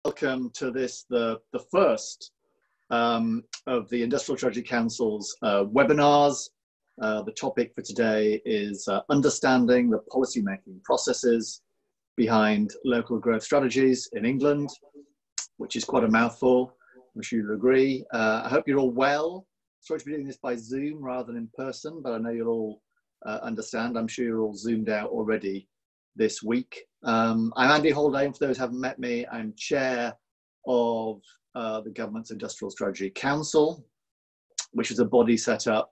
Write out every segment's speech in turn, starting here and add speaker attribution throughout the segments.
Speaker 1: Welcome to this, the first of the Industrial Strategy Council's webinars. The topic for today is understanding the policymaking processes behind local growth strategies in England, which is quite a mouthful, I'm sure you'll agree. I hope you're all well. Sorry to be doing this by Zoom rather than in person, but I know you'll all understand. I'm sure you're all zoomed out already this week. I'm Andy Haldane, for those who haven't met me. I'm chair of the government's Industrial Strategy Council, which is a body set up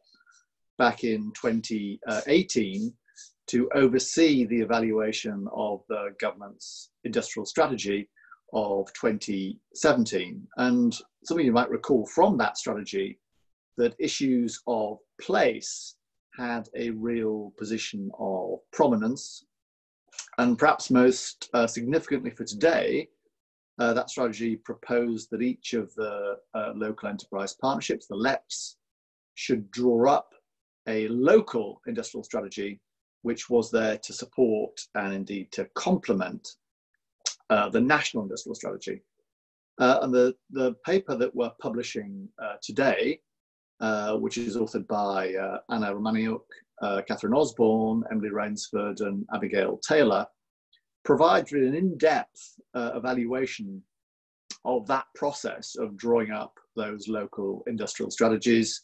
Speaker 1: back in 2018 to oversee the evaluation of the government's industrial strategy of 2017. And some of you might recall from that strategy that issues of place had a real position of prominence. And perhaps most significantly for today, that strategy proposed that each of the local enterprise partnerships, the LEPs, should draw up a local industrial strategy which was there to support and indeed to complement the national industrial strategy. And the paper that we're publishing today, which is authored by Anna Romaniuk, Catherine Osborne, Emily Rainsford and Abigail Taylor, provides really an in-depth evaluation of that process of drawing up those local industrial strategies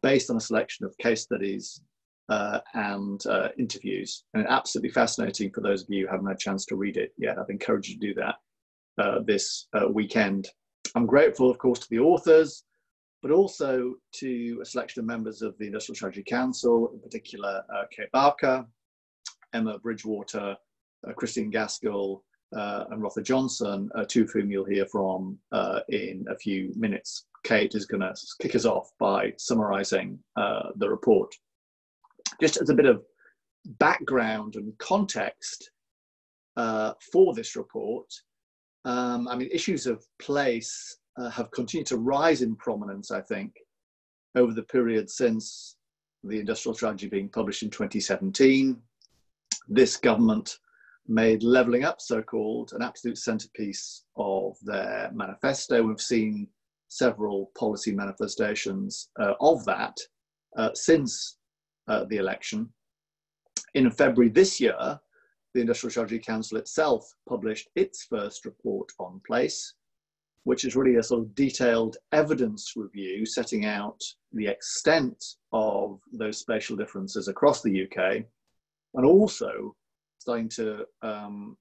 Speaker 1: based on a selection of case studies and interviews. And absolutely fascinating for those of you who haven't had a chance to read it yet. I'd encourage you to do that this weekend. I'm grateful, of course, to the authors, but also to a selection of members of the Industrial Strategy Council, in particular Kate Barker, Emma Bridgewater, Christine Gaskell, and Rotha Johnson, two of whom you'll hear from in a few minutes. Kate is going to kick us off by summarising the report. Just as a bit of background and context for this report, I mean, issues of place have continued to rise in prominence, I think, over the period since the industrial strategy being published in 2017. This government made levelling up, so-called, an absolute centrepiece of their manifesto. We've seen several policy manifestations of that since the election. In February this year, the Industrial Strategy Council itself published its first report on place, which is really a sort of detailed evidence review setting out the extent of those spatial differences across the UK, and also starting to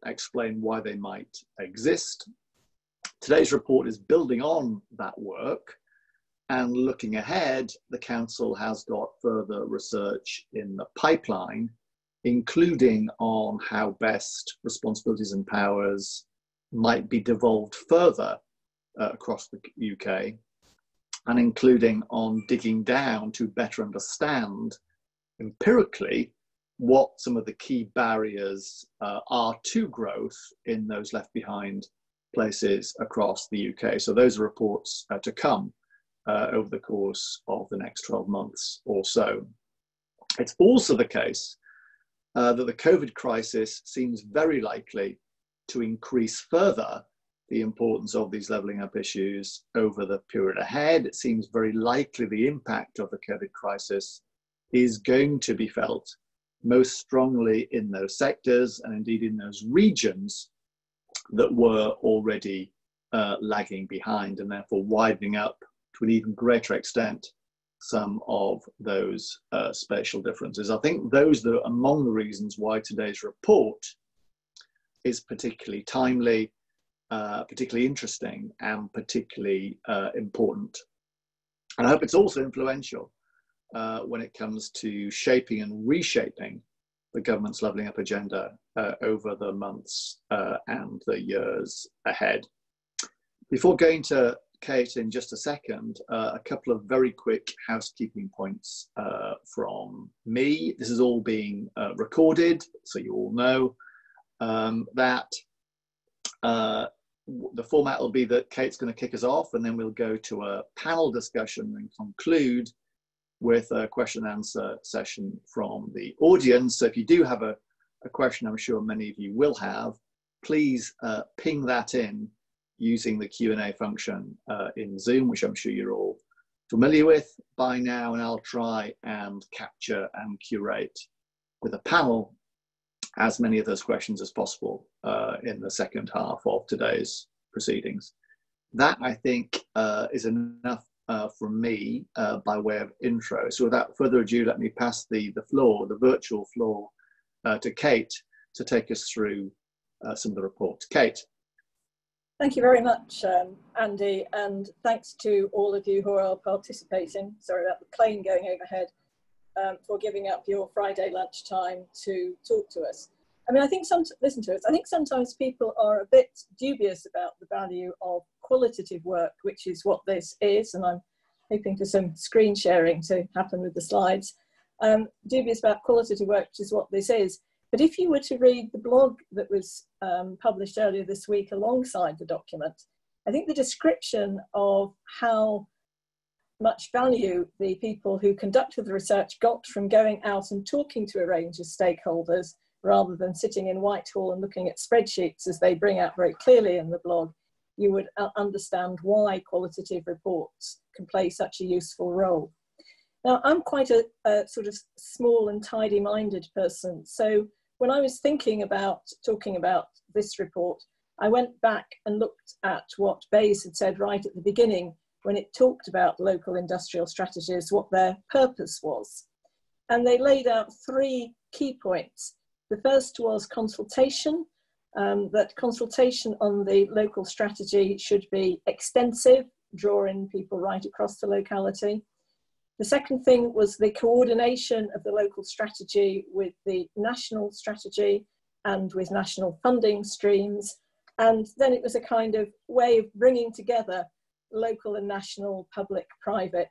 Speaker 1: explain why they might exist. Today's report is building on that work, and looking ahead, the Council has got further research in the pipeline, including on how best responsibilities and powers might be devolved further across the UK, and including on digging down to better understand empirically what some of the key barriers are to growth in those left behind places across the UK. So those are reports to come over the course of the next 12 months or so. It's also the case that the COVID crisis seems very likely to increase further the importance of these levelling up issues over the period ahead. It seems very likely the impact of the COVID crisis is going to be felt most strongly in those sectors and indeed in those regions that were already lagging behind, and therefore widening up to an even greater extent some of those spatial differences. I think those are among the reasons why today's report is particularly timely, particularly interesting, and particularly important. And I hope it's also influential when it comes to shaping and reshaping the government's levelling up agenda over the months and the years ahead. Before going to Kate in just a second, a couple of very quick housekeeping points from me. This is all being recorded, so you all know that the format will be that Kate's going to kick us off, and then we'll go to a panel discussion and conclude with a question and answer session from the audience. So if you do have a question, I'm sure many of you will have, please ping that in using the Q&A function in Zoom, which I'm sure you're all familiar with by now, and I'll try and capture and curate with a panel as many of those questions as possible in the second half of today's proceedings. That, I think, is enough from me by way of intro. So without further ado, let me pass the virtual floor, to Kate to take us through some of the report. Kate.
Speaker 2: Thank you very much, Andy, and thanks to all of you who are participating. Sorry about the plane going overhead, for giving up your Friday lunchtime to talk to us. I mean, I think listen to us. I think sometimes people are a bit dubious about the value of qualitative work, which is what this is, and I'm hoping for some screen sharing to happen with the slides. Dubious about qualitative work, which is what this is. But if you were to read the blog that was published earlier this week alongside the document, I think the description of how much value the people who conducted the research got from going out and talking to a range of stakeholders rather than sitting in Whitehall and looking at spreadsheets, as they bring out very clearly in the blog, you would understand why qualitative reports can play such a useful role. Now, I'm quite a sort of small and tidy-minded person, so when I was thinking about talking about this report, I went back and looked at what Bayes had said right at the beginning when it talked about local industrial strategies, what their purpose was. And they laid out 3 key points. The first was consultation, that consultation on the local strategy should be extensive, draw in people right across the locality. The second thing was the coordination of the local strategy with the national strategy and with national funding streams. And then it was a kind of way of bringing together local and national public-private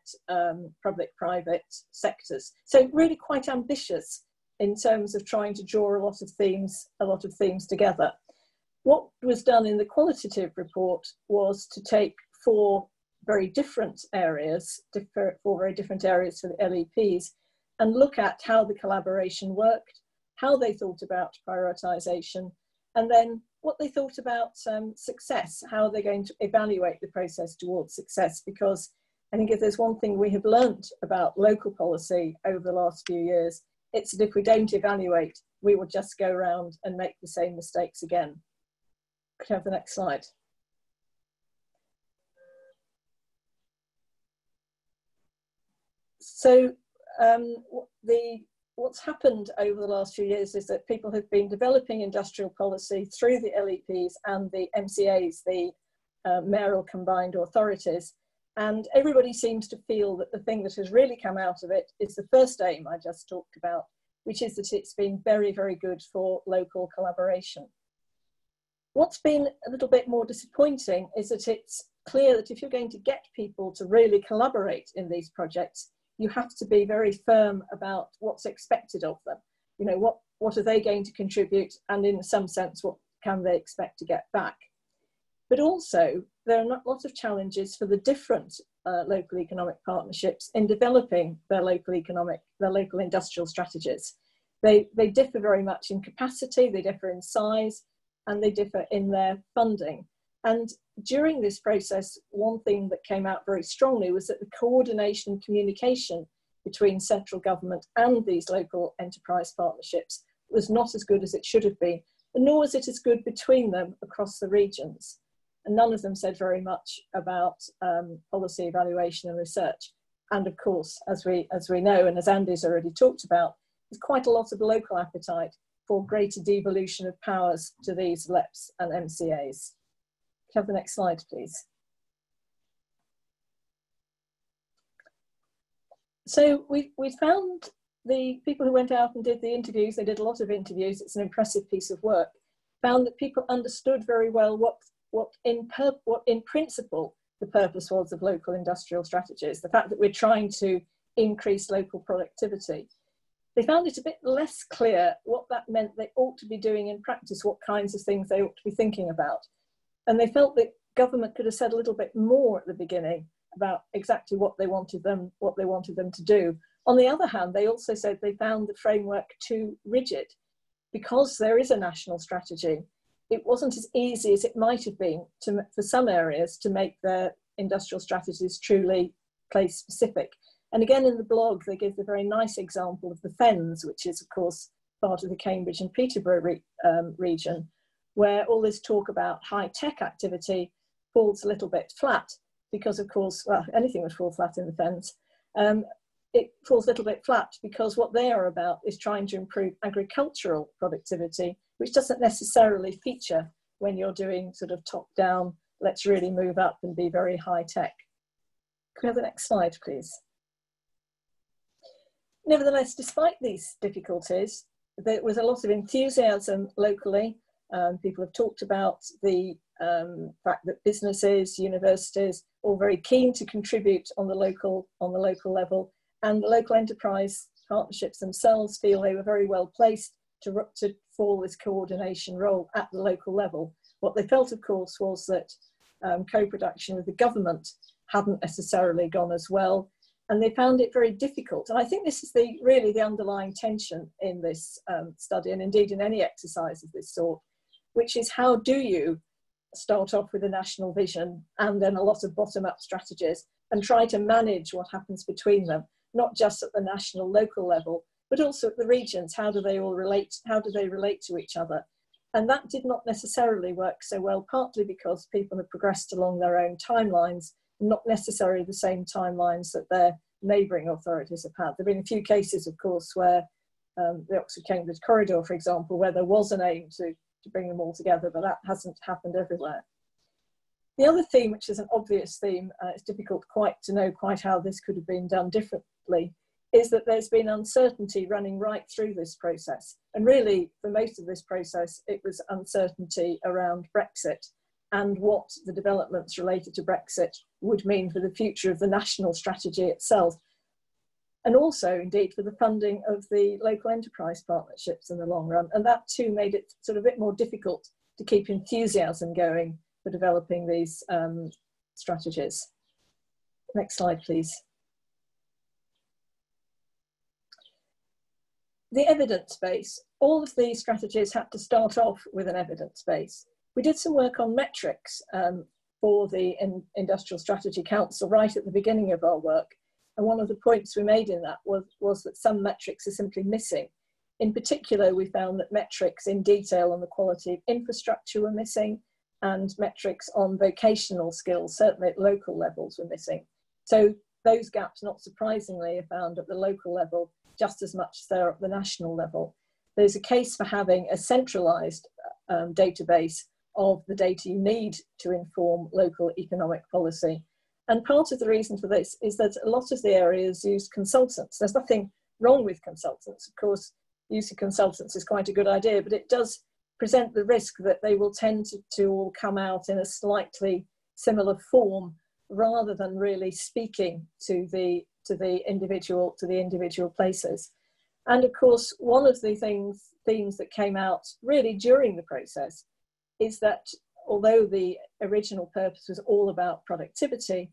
Speaker 2: sectors. So really quite ambitious in terms of trying to draw a lot of themes together. What was done in the qualitative report was to take 4 very different areas, 4 very different areas for the LEPs, and look at how the collaboration worked, how they thought about prioritisation, and then what they thought about success, how they're going to evaluate the process towards success. Because I think if there's one thing we have learned about local policy over the last few years, it's that if we don't evaluate, we will just go around and make the same mistakes again. Could you have the next slide? So what's happened over the last few years is that people have been developing industrial policy through the LEPs and the MCAs, the mayoral combined authorities, and everybody seems to feel that the thing that has really come out of it is the first aim I just talked about, which is that it's been very, very good for local collaboration. What's been a little bit more disappointing is that it's clear that if you're going to get people to really collaborate in these projects, you have to be very firm about what's expected of them. You know, what are they going to contribute, and in some sense, what can they expect to get back? But also, there are a lot of challenges for the different local economic partnerships in developing their local industrial strategies. They differ very much in capacity, they differ in size, and they differ in their funding. And during this process, one thing that came out very strongly was that the coordination and communication between central government and these local enterprise partnerships was not as good as it should have been, nor was it as good between them across the regions. And none of them said very much about policy evaluation and research. And of course, as we know, and as Andy's already talked about, there's quite a lot of local appetite for greater devolution of powers to these LEPs and MCAs. Have the next slide, please. So we found the people who went out and did the interviews, they did a lot of interviews, it's an impressive piece of work, found that people understood very well what in principle the purpose was of local industrial strategies, the fact that we're trying to increase local productivity. They found it a bit less clear what that meant they ought to be doing in practice, what kinds of things they ought to be thinking about. And they felt that government could have said a little bit more at the beginning about exactly what they wanted them to do. On the other hand, they also said they found the framework too rigid. Because there is a national strategy, it wasn't as easy as it might have been for some areas to make their industrial strategies truly place specific. And again, in the blog, they give the very nice example of the Fens, which is, of course, part of the Cambridge and Peterborough region, where all this talk about high-tech activity falls a little bit flat because, of course, well, anything would fall flat in the Fens. It falls a little bit flat because what they are about is trying to improve agricultural productivity, which doesn't necessarily feature when you're doing sort of top-down, let's really move up and be very high-tech. Can we have the next slide, please? Nevertheless, despite these difficulties, there was a lot of enthusiasm locally. People have talked about the fact that businesses, universities, all very keen to contribute on the local level, and the local enterprise partnerships themselves feel they were very well placed to fall this coordination role at the local level. What they felt, of course, was that co-production with the government hadn't necessarily gone as well, and they found it very difficult. And I think this is really the underlying tension in this study, and indeed in any exercise of this sort, which is how do you start off with a national vision and then a lot of bottom-up strategies and try to manage what happens between them, not just at the national, local level, but also at the regions. How do they all relate? How do they relate to each other? And that did not necessarily work so well, partly because people have progressed along their own timelines, not necessarily the same timelines that their neighbouring authorities have had. There have been a few cases, of course, where the Oxford-Cambridge corridor, for example, where there was an aim to bring them all together, but that hasn't happened everywhere. The other theme, which is an obvious theme, it's difficult to know quite how this could have been done differently, is that there's been uncertainty running right through this process. And really, for most of this process, it was uncertainty around Brexit and what the developments related to Brexit would mean for the future of the national strategy itself. And also, indeed, for the funding of the local enterprise partnerships in the long run. And that too made it sort of a bit more difficult to keep enthusiasm going for developing these strategies. Next slide, please. The evidence base. All of these strategies had to start off with an evidence base. We did some work on metrics for the Industrial Strategy Council right at the beginning of our work. And one of the points we made in that was that some metrics are simply missing. In particular, we found that metrics in detail on the quality of infrastructure were missing, and metrics on vocational skills, certainly at local levels, were missing. So those gaps, not surprisingly, are found at the local level just as much as they're at the national level. There's a case for having a centralised database of the data you need to inform local economic policy. And part of the reason for this is that a lot of the areas use consultants. There's nothing wrong with consultants. Of course, use of consultants is quite a good idea, but it does present the risk that they will tend to all come out in a slightly similar form rather than really speaking to the individual places. And of course, one of the themes that came out really during the process is that although the original purpose was all about productivity,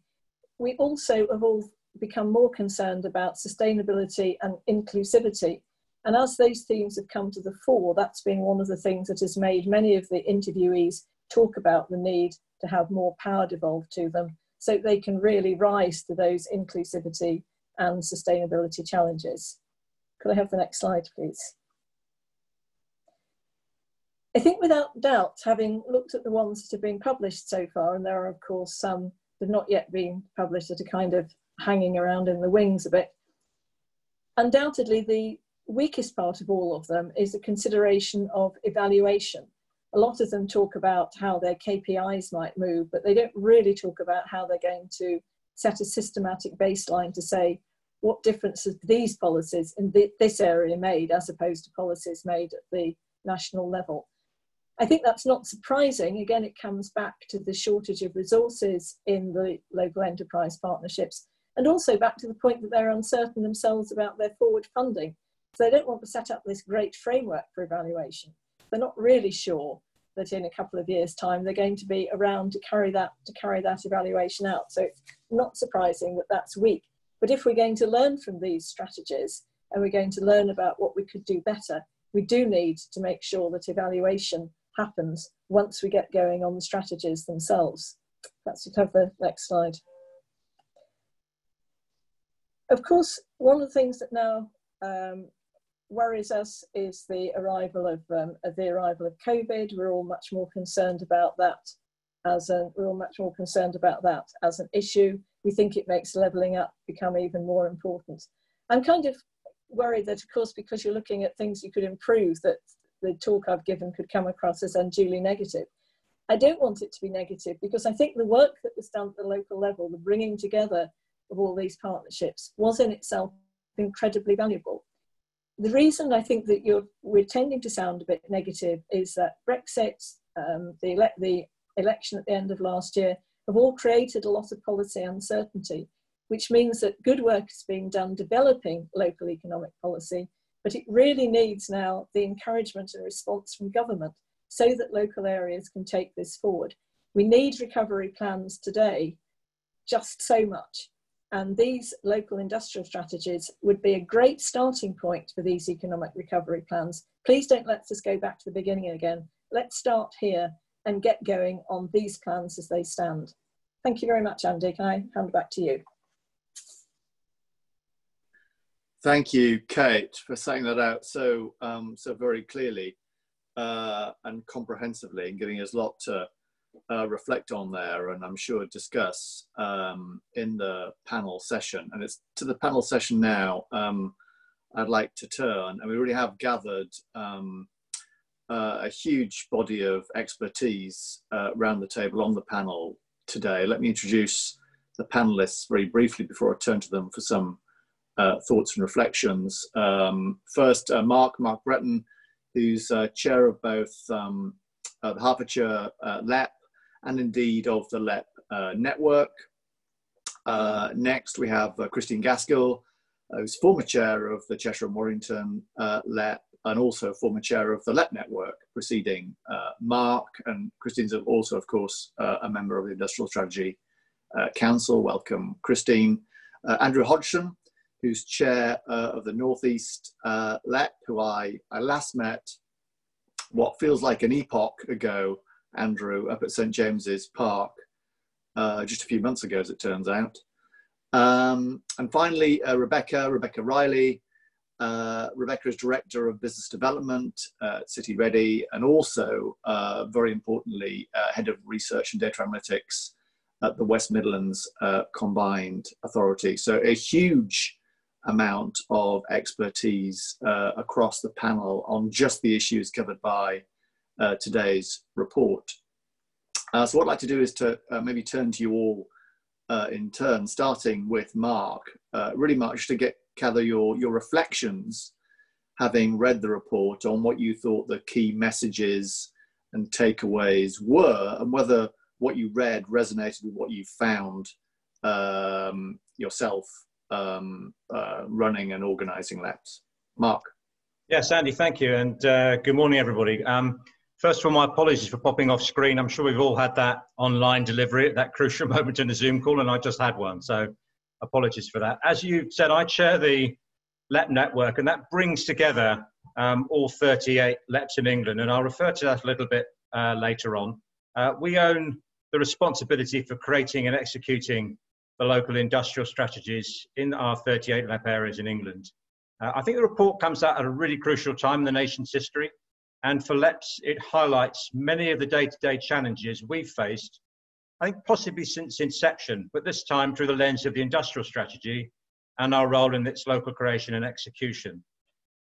Speaker 2: we also have all become more concerned about sustainability and inclusivity. And as those themes have come to the fore, that's been one of the things that has made many of the interviewees talk about the need to have more power devolved to them so they can really rise to those inclusivity and sustainability challenges. Could I have the next slide, please? I think without doubt, having looked at the ones that have been published so far, and there are of course some that have not yet been published that are kind of hanging around in the wings a bit, undoubtedly the weakest part of all of them is the consideration of evaluation. A lot of them talk about how their KPIs might move, but they don't really talk about how they're going to set a systematic baseline to say what difference have these policies in this area made as opposed to policies made at the national level. I think that's not surprising. Again, it comes back to the shortage of resources in the local enterprise partnerships, and also back to the point that they're uncertain themselves about their forward funding. So they don't want to set up this great framework for evaluation. They're not really sure that in a couple of years' time they're going to be around to carry that evaluation out. So it's not surprising that that's weak. But if we're going to learn from these strategies and we're going to learn about what we could do better, we do need to make sure that evaluation happens once we get going on the strategies themselves. Perhaps you have the next slide. Of course, one of the things that now worries us is the arrival of COVID. We're all much more concerned about that as an issue. We think it makes levelling up become even more important. I'm kind of worried that, of course, because you're looking at things you could improve, that the talk I've given could come across as unduly negative. I don't want it to be negative, because I think the work that was done at the local level, the bringing together of all these partnerships, was in itself incredibly valuable. The reason I think that we're tending to sound a bit negative is that Brexit, the election at the end of last year, have all created a lot of policy uncertainty, which means that good work is being done developing local economic policy, but it really needs now the encouragement and response from government so that local areas can take this forward. We need recovery plans today, just so much. And these local industrial strategies would be a great starting point for these economic recovery plans. Please don't let us go back to the beginning again. Let's start here and get going on these plans as they stand. Thank you very much, Andy. Can I hand back to you?
Speaker 1: Thank you, Kate, for saying that out so very clearly and comprehensively, and giving us a lot to reflect on there, and I'm sure discuss in the panel session. And it's to the panel session now I'd like to turn, and we really have gathered a huge body of expertise around the table on the panel today. Let me introduce the panelists very briefly before I turn to them for some thoughts and reflections. First, Mark Bretton, who's chair of both the Hertfordshire LEP and indeed of the LEP network. Next, we have Christine Gaskell, who's former chair of the Cheshire and Warrington LEP and also former chair of the LEP network, preceding Mark. And Christine's also, of course, a member of the Industrial Strategy Council. Welcome, Christine. Andrew Hodgson, who's chair of the North East LEP, who I last met what feels like an epoch ago, Andrew, up at St James's Park, just a few months ago, as it turns out. And finally, Rebecca Riley. Rebecca is Director of Business Development at City-REDI, and also, very importantly, Head of Research and Data Analytics at the West Midlands Combined Authority. So a huge amount of expertise across the panel on just the issues covered by today's report. So what I'd like to do is to maybe turn to you all in turn, starting with Mark. Really, Mark, just to gather your reflections, having read the report, on what you thought the key messages and takeaways were, and whether what you read resonated with what you found yourself running and organising LEPs. Mark.
Speaker 3: Yes, Andy, thank you, and good morning, everybody. First of all, my apologies for popping off screen. I'm sure we've all had that online delivery at that crucial moment in a Zoom call, and I just had one, so apologies for that. As you said, I chair the LEP network, and that brings together all 38 LEPs in England, and I'll refer to that a little bit later on. We own the responsibility for creating and executing the local industrial strategies in our 38 LEP areas in England. I think the report comes out at a really crucial time in the nation's history. And for LEPs, it highlights many of the day-to-day challenges we've faced, I think possibly since inception, but this time through the lens of the industrial strategy and our role in its local creation and execution.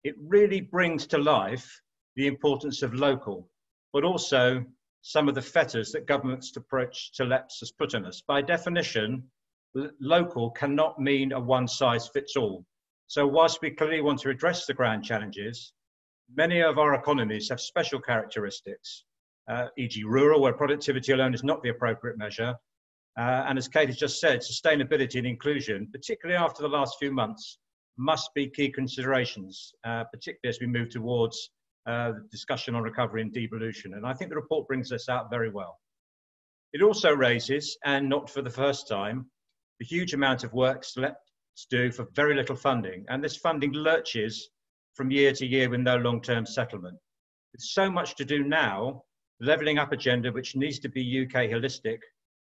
Speaker 3: It really brings to life the importance of local, but also some of the fetters that government's approach to LEPs has put on us. By definition, local cannot mean a one-size-fits-all. So whilst we clearly want to address the grand challenges, many of our economies have special characteristics, e.g. rural, where productivity alone is not the appropriate measure. And as Kate has just said, sustainability and inclusion, particularly after the last few months, must be key considerations, particularly as we move towards the discussion on recovery and devolution. And I think the report brings this out very well. It also raises, and not for the first time, the huge amount of work LEPs do for very little funding. And this funding lurches from year to year with no long-term settlement. With so much to do now, levelling up agenda which needs to be UK holistic,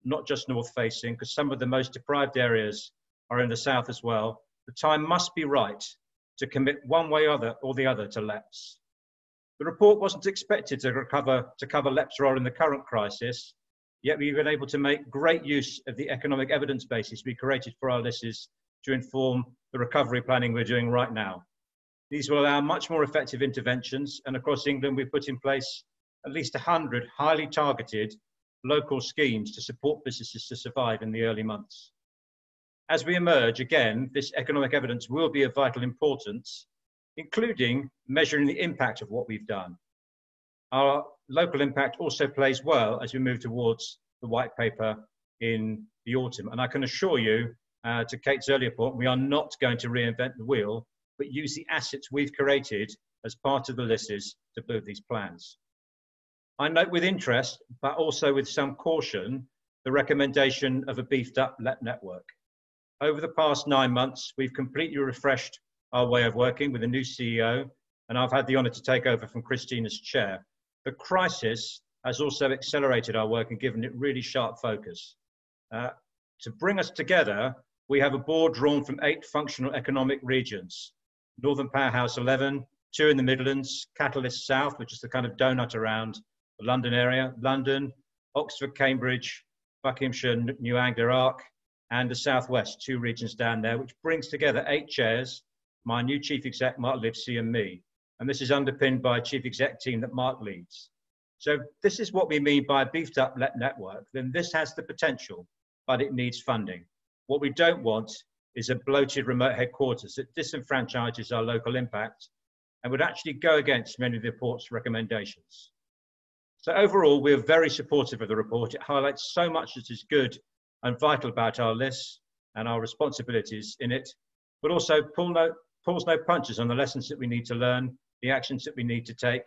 Speaker 3: not just north facing, because some of the most deprived areas are in the south as well. The time must be right to commit one way or the other to LEPs. The report wasn't expected to cover LEPs' role in the current crisis, yet we've been able to make great use of the economic evidence basis we created for our LISs to inform the recovery planning we're doing right now. These will allow much more effective interventions, and across England we've put in place at least 100 highly targeted local schemes to support businesses to survive in the early months. As we emerge, again, this economic evidence will be of vital importance, including measuring the impact of what we've done. Our local impact also plays well as we move towards the white paper in the autumn. And I can assure you, to Kate's earlier point, we are not going to reinvent the wheel, but use the assets we've created as part of the LISs to build these plans. I note with interest, but also with some caution, the recommendation of a beefed up LEP network. Over the past 9 months, we've completely refreshed our way of working with a new CEO, and I've had the honour to take over from Christine as chair. The crisis has also accelerated our work and given it really sharp focus. To bring us together, we have a board drawn from 8 functional economic regions: Northern Powerhouse 11, 2 in the Midlands, Catalyst South, which is the kind of donut around the London area, London, Oxford, Cambridge, Buckinghamshire, New Anglia Arc, and the Southwest, 2 regions down there, which brings together 8 chairs, my new chief exec, Mark Livesey, and me. And this is underpinned by a chief exec team that Mark leads. So this is what we mean by a beefed up LEP network. Then this has the potential, but it needs funding. What we don't want is a bloated remote headquarters that disenfranchises our local impact and would actually go against many of the report's recommendations. So overall, we're very supportive of the report. It highlights so much that is good and vital about our lists and our responsibilities in it, but also pulls no punches on the lessons that we need to learn, the actions that we need to take,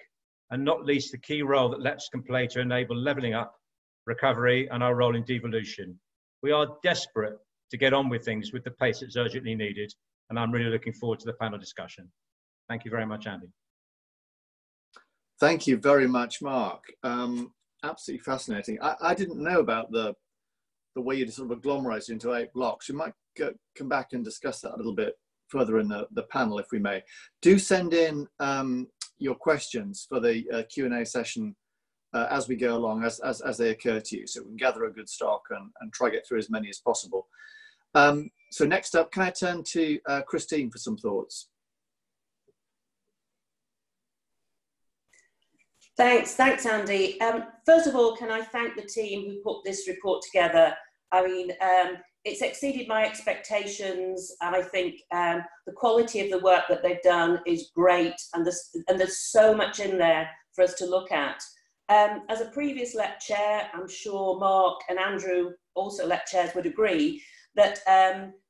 Speaker 3: and not least the key role that LEPs can play to enable levelling up, recovery, and our role in devolution. We are desperate to get on with things with the pace that's urgently needed, and I'm really looking forward to the panel discussion. Thank you very much, Andy.
Speaker 1: Thank you very much, Mark. Absolutely fascinating. I didn't know about the way you sort of agglomerated into 8 blocks. We might come back and discuss that a little bit further in the panel, if we may. Do send in your questions for the Q&A session as we go along, as they occur to you, so we can gather a good stock and try to get through as many as possible. So next up, can I turn to Christine for some thoughts?
Speaker 4: Thanks, Andy. First of all, can I thank the team who put this report together? I mean, it's exceeded my expectations, and I think the quality of the work that they've done is great, and there's so much in there for us to look at. As a previous LEP chair, I'm sure Mark and Andrew, also LEP chairs, would agree that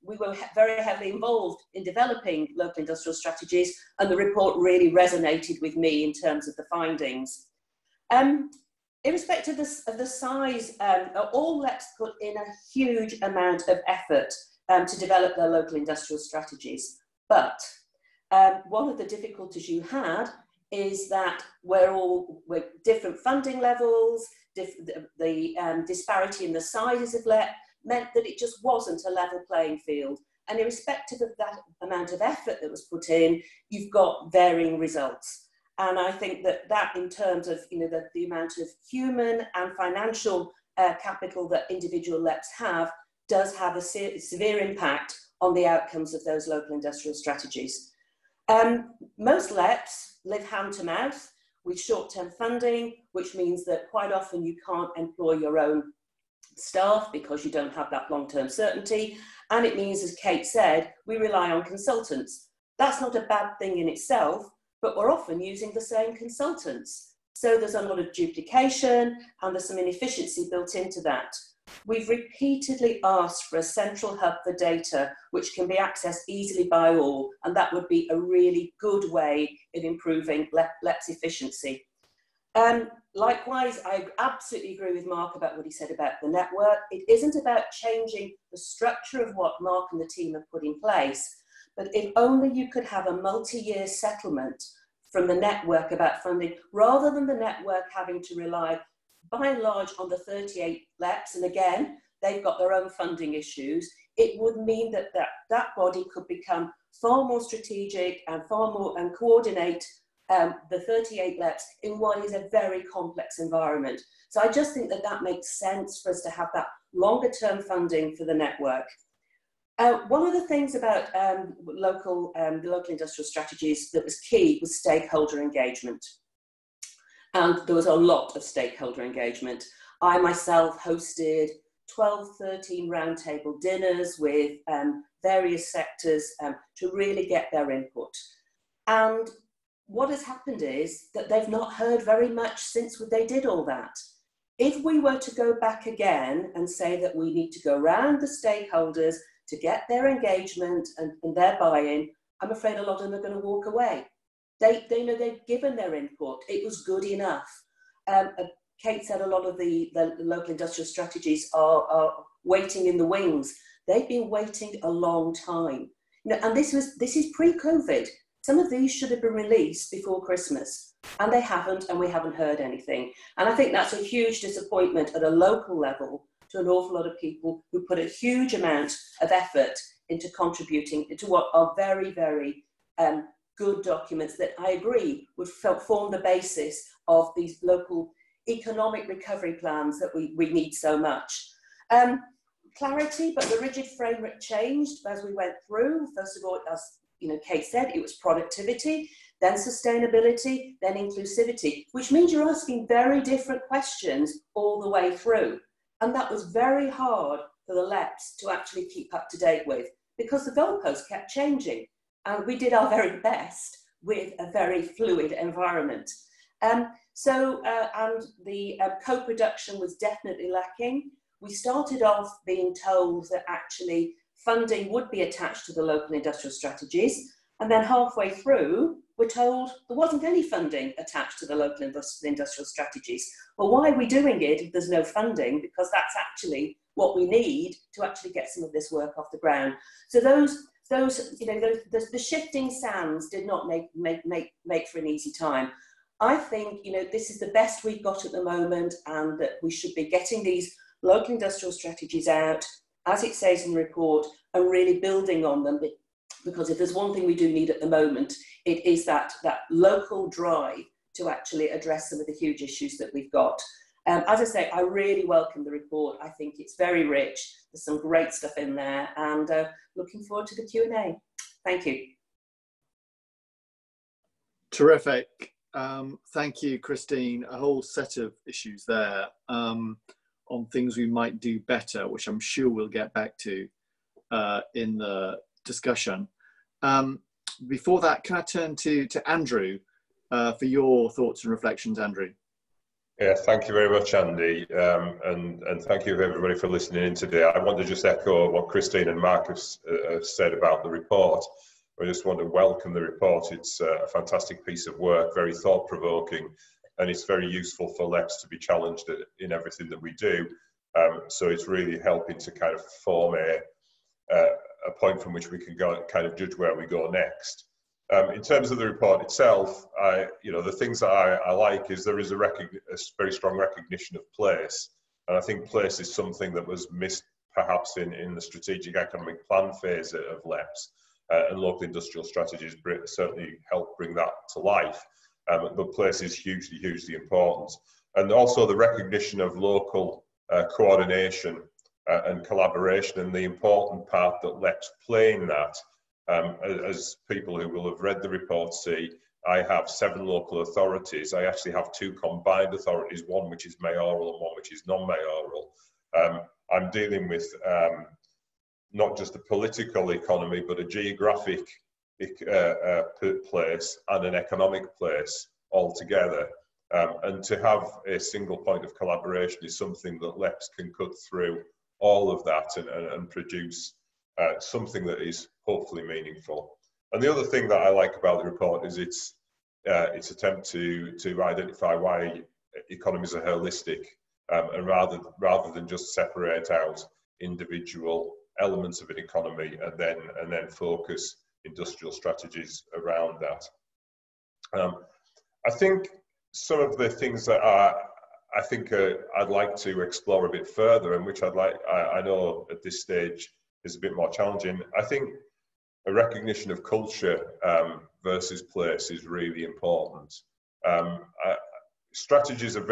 Speaker 4: we were very heavily involved in developing local industrial strategies, and the report really resonated with me in terms of the findings. Irrespective of the size, all LEPs put in a huge amount of effort to develop their local industrial strategies. But one of the difficulties you had is that we're different funding levels, the disparity in the sizes of LEP meant that it just wasn't a level playing field. And irrespective of that amount of effort that was put in, you've got varying results. And I think that in terms of the amount of human and financial capital that individual LEPs have, does have a severe impact on the outcomes of those local industrial strategies. Most LEPs live hand to mouth with short-term funding, which means that quite often you can't employ your own staff because you don't have that long-term certainty. And it means, as Kate said, we rely on consultants. That's not a bad thing in itself, but we're often using the same consultants. So there's a lot of duplication and there's some inefficiency built into that. We've repeatedly asked for a central hub for data which can be accessed easily by all, and that would be a really good way of improving LEP's efficiency. Likewise, I absolutely agree with Mark about what he said about the network. It isn't about changing the structure of what Mark and the team have put in place, but if only you could have a multi-year settlement from the network about funding, rather than the network having to rely by and large on the 38 LEPs, and again, they've got their own funding issues. It would mean that that body could become far more strategic and far more and coordinate the 38 LEPs in what is a very complex environment. So I just think that that makes sense for us to have that longer term funding for the network. One of the things about the local industrial strategies that was key was stakeholder engagement. And there was a lot of stakeholder engagement. I myself hosted 12, 13 roundtable dinners with various sectors to really get their input. And what has happened is that they've not heard very much since they did all that. If we were to go back again and say that we need to go around the stakeholders to get their engagement and their buy-in, I'm afraid a lot of them are going to walk away. They know they've given their input. It was good enough. Kate said a lot of the local industrial strategies are waiting in the wings. They've been waiting a long time. And this is pre-COVID. Some of these should have been released before Christmas, and they haven't, and we haven't heard anything. And I think that's a huge disappointment at a local level to an awful lot of people who put a huge amount of effort into contributing to what are very, very good documents that I agree would form the basis of these local economic recovery plans that we need so much. Clarity, but the rigid framework changed as we went through. First of all, as Kate said, it was productivity, then sustainability, then inclusivity, which means you're asking very different questions all the way through. And that was very hard for the LEPs to actually keep up to date with, because the goalposts kept changing. And we did our very best with a very fluid environment. And the co-production was definitely lacking. We started off being told that actually funding would be attached to the local industrial strategies. And then halfway through, we're told there wasn't any funding attached to the local industrial strategies. Well, why are we doing it if there's no funding? Because that's actually what we need to actually get some of this work off the ground. So the shifting sands did not make for an easy time. I think, this is the best we've got at the moment, and that we should be getting these local industrial strategies out, as it says in the report, and really building on them. Because if there's one thing we do need at the moment, it is that local drive to actually address some of the huge issues that we've got. As I say, I really welcome the report. I think it's very rich. There's some great stuff in there, and looking forward to the Q&A. Thank you.
Speaker 1: Terrific. Thank you, Christine. A whole set of issues there on things we might do better, which I'm sure we'll get back to in the discussion. Before that, can I turn to Andrew for your thoughts and reflections, Andrew?
Speaker 5: Yeah, thank you very much, Andy, and thank you everybody for listening in today. I want to just echo what Christine and Mark have said about the report. I just want to welcome the report. It's a fantastic piece of work, very thought-provoking, and it's very useful for LEPs to be challenged in everything that we do. So it's really helping to kind of form a point from which we can go kind of judge where we go next. In terms of the report itself, the things that I like is there is a very strong recognition of place, and I think place is something that was missed perhaps in the strategic economic plan phase of LEPs, and local industrial strategies certainly help bring that to life. But place is hugely, hugely important, and also the recognition of local coordination and collaboration, and the important part that LEPs play in that. As people who will have read the report see, I have 7 local authorities. I actually have 2 combined authorities, one which is mayoral and one which is non-mayoral. I'm dealing with not just a political economy, but a geographic place and an economic place altogether. And to have a single point of collaboration is something that LEPs can cut through all of that and produce something that is hopefully meaningful. And the other thing that I like about the report is its attempt to identify why economies are holistic, and rather than just separate out individual elements of an economy and then focus industrial strategies around that. I think some of the things that I'd like to explore a bit further, and which I know at this stage is a bit more challenging. I think a recognition of culture versus place is really important. Strategies are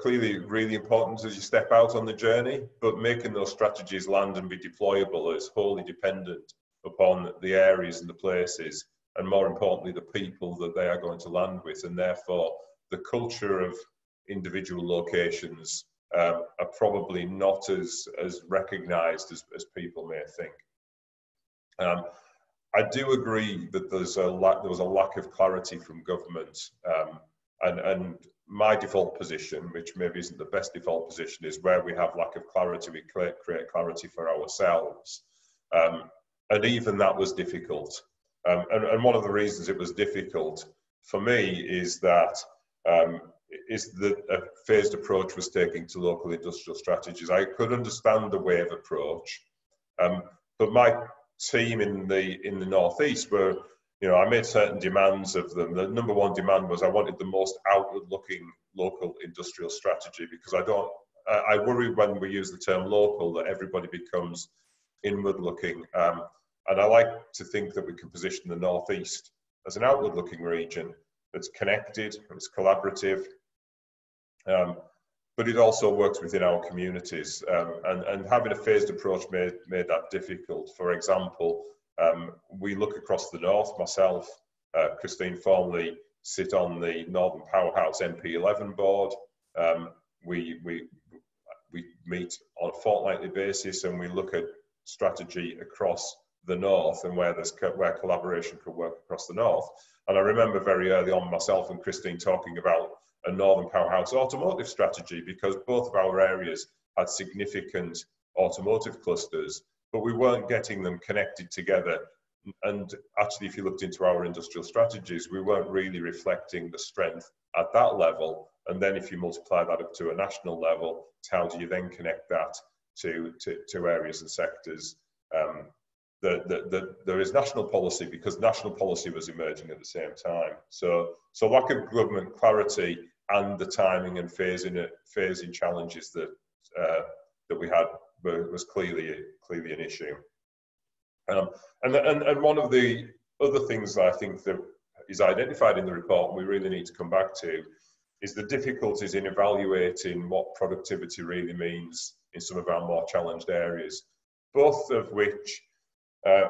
Speaker 5: clearly really important as you step out on the journey, but making those strategies land and be deployable is wholly dependent upon the areas and the places, and more importantly, the people that they are going to land with, and therefore the culture of individual locations are probably not as recognised as people may think. I do agree that there was a lack of clarity from government, and my default position, which maybe isn't the best default position, is where we have lack of clarity, we create clarity for ourselves. And even that was difficult. And one of the reasons it was difficult for me is that a phased approach was taking to local industrial strategies. I could understand the wave approach, but my team in the Northeast were, I made certain demands of them. The number one demand was I wanted the most outward-looking local industrial strategy, because I worry when we use the term local that everybody becomes inward-looking. And I like to think that we can position the Northeast as an outward-looking region that's connected, it's collaborative, but it also works within our communities. And having a phased approach made that difficult. For example, we look across the north. Myself, Christine formerly sit on the Northern Powerhouse MP11 board. We meet on a fortnightly basis, and we look at strategy across the north and where collaboration could work across the north. And I remember very early on myself and Christine talking about a Northern Powerhouse automotive strategy, because both of our areas had significant automotive clusters, but we weren't getting them connected together. And actually, if you looked into our industrial strategies, we weren't really reflecting the strength at that level. And then if you multiply that up to a national level, how do you then connect that to areas and sectors? There is national policy, because national policy was emerging at the same time. So lack of government clarity and the timing and phasing challenges that we had was clearly an issue. And one of the other things I think that is identified in the report, and we really need to come back to, is the difficulties in evaluating what productivity really means in some of our more challenged areas, both of which,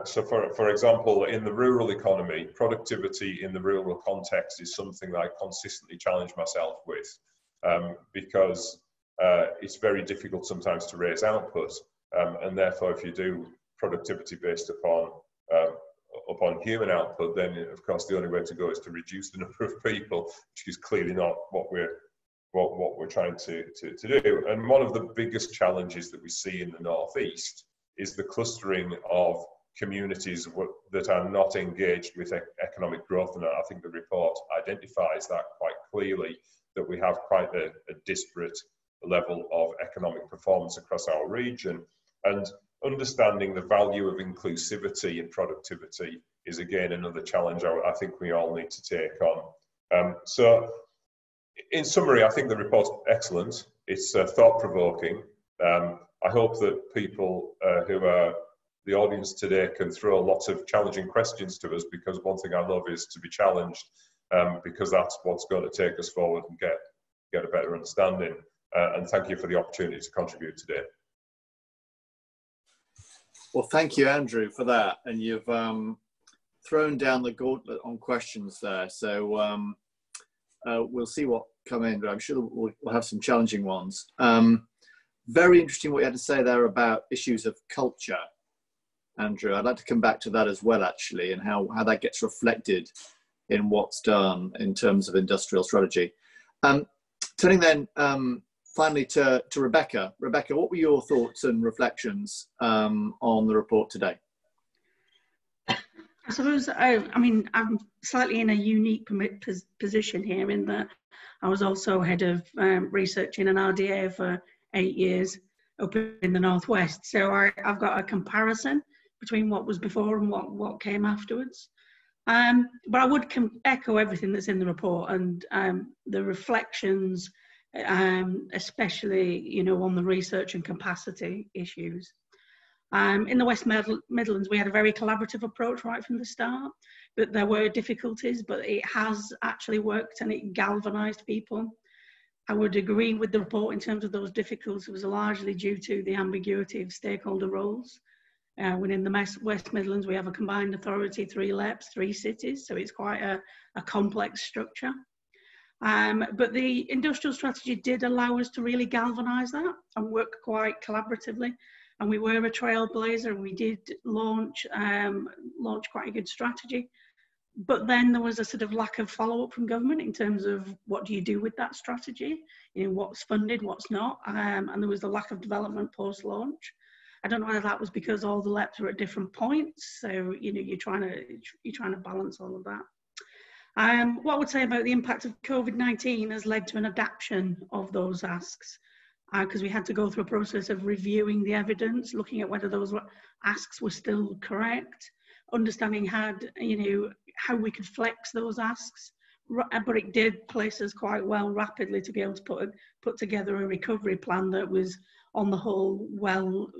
Speaker 5: so for example, in the rural economy, productivity in the rural context is something that I consistently challenge myself with, because it's very difficult sometimes to raise output, and therefore if you do productivity based upon human output, then of course the only way to go is to reduce the number of people, which is clearly not what we're trying to do. And one of the biggest challenges that we see in the Northeast is the clustering of communities that are not engaged with economic growth, and I think the report identifies that quite clearly, that we have quite a disparate level of economic performance across our region. And understanding the value of inclusivity in productivity is again another challenge I think we all need to take on. So in summary, I think the report's excellent. It's thought-provoking. I hope that people who are the audience today can throw lots of challenging questions to us, because one thing I love is to be challenged, because that's what's going to take us forward and get a better understanding. And thank you for the opportunity to contribute today.
Speaker 1: Well, thank you, Andrew, for that. And you've thrown down the gauntlet on questions there. So we'll see what come in, but I'm sure we'll have some challenging ones. Very interesting what you had to say there about issues of culture, Andrew. I'd like to come back to that as well, actually, and how that gets reflected in what's done in terms of industrial strategy. Turning then finally to Rebecca. Rebecca, what were your thoughts and reflections on the report today?
Speaker 6: I suppose, I mean, I'm slightly in a unique position here in that I was also head of research in an RDA for 8 years up in the Northwest. So I've got a comparison between what was before and what came afterwards. But I would echo everything that's in the report, and the reflections, especially, you know, on the research and capacity issues. In the West Midlands, we had a very collaborative approach right from the start, but there were difficulties, but it has actually worked and it galvanised people. I would agree with the report in terms of those difficulties was largely due to the ambiguity of stakeholder roles. Within the West Midlands, we have a combined authority, 3 LEPs, 3 cities, so it's quite a complex structure. But the industrial strategy did allow us to really galvanise that and work quite collaboratively. And we were a trailblazer. We did launch quite a good strategy. But then there was a sort of lack of follow-up from government in terms of what do you do with that strategy? You know, what's funded, what's not. And there was a lack of development post-launch. I don't know whether that was because all the LEPs were at different points. So, you know, you're trying to balance all of that. What I would say about the impact of COVID-19 has led to an adaptation of those asks, because we had to go through a process of reviewing the evidence, looking at whether those asks were still correct, understanding how we could flex those asks. But it did place us quite well rapidly to be able to put together a recovery plan that was, on the whole, well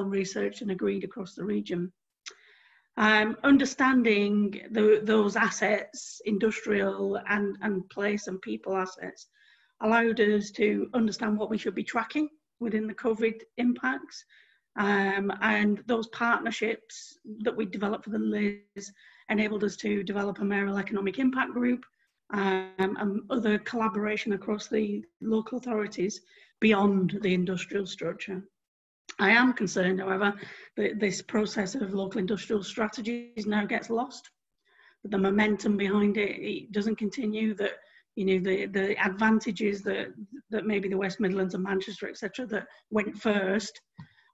Speaker 6: researched and agreed across the region. Understanding those assets, industrial and place and people assets, allowed us to understand what we should be tracking within the COVID impacts. And those partnerships that we developed for the LIS enabled us to develop a mayoral economic impact group and other collaboration across the local authorities beyond the industrial structure. I am concerned, however, that this process of local industrial strategies now gets lost. The momentum behind it doesn't continue, that, you know, the advantages that maybe the West Midlands and Manchester, etc., that went first,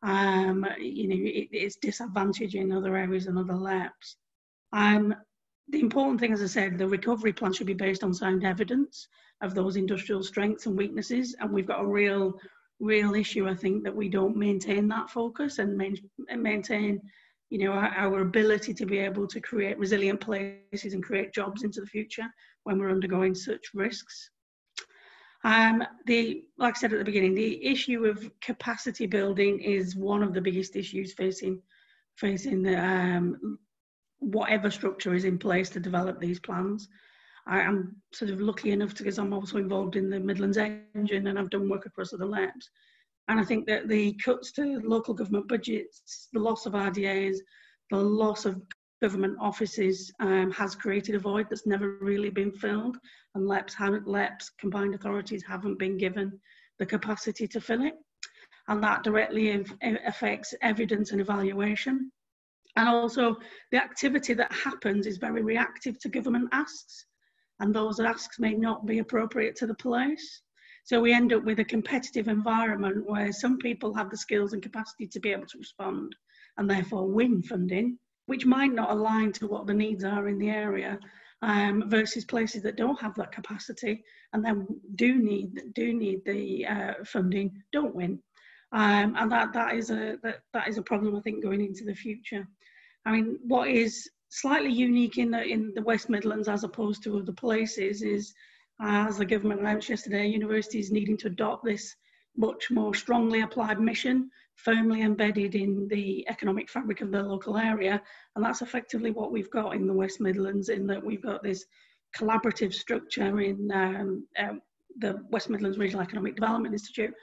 Speaker 6: you know, it's disadvantaging other areas and other LEPs. The important thing, as I said, the recovery plan should be based on sound evidence of those industrial strengths and weaknesses, and we've got a real issue, I think, that we don't maintain that focus and maintain, you know, our ability to be able to create resilient places and create jobs into the future when we're undergoing such risks. Like I said at the beginning, the issue of capacity building is one of the biggest issues facing whatever structure is in place to develop these plans. I am sort of lucky enough because I'm also involved in the Midlands Engine and I've done work across other LEPs. And I think that the cuts to local government budgets, the loss of RDAs, the loss of government offices has created a void that's never really been filled, and LEPs, combined authorities, haven't been given the capacity to fill it. And that directly affects evidence and evaluation. And also the activity that happens is very reactive to government asks, and those asks may not be appropriate to the place. So we end up with a competitive environment where some people have the skills and capacity to be able to respond and therefore win funding, which might not align to what the needs are in the area, versus places that don't have that capacity and then do need the funding, don't win. And that is a problem, I think, going into the future. I mean, what is slightly unique in the West Midlands as opposed to other places is, as the government announced yesterday, universities needing to adopt this much more strongly applied mission, firmly embedded in the economic fabric of the local area. And that's effectively what we've got in the West Midlands, in that we've got this collaborative structure in the West Midlands Regional Economic Development Institute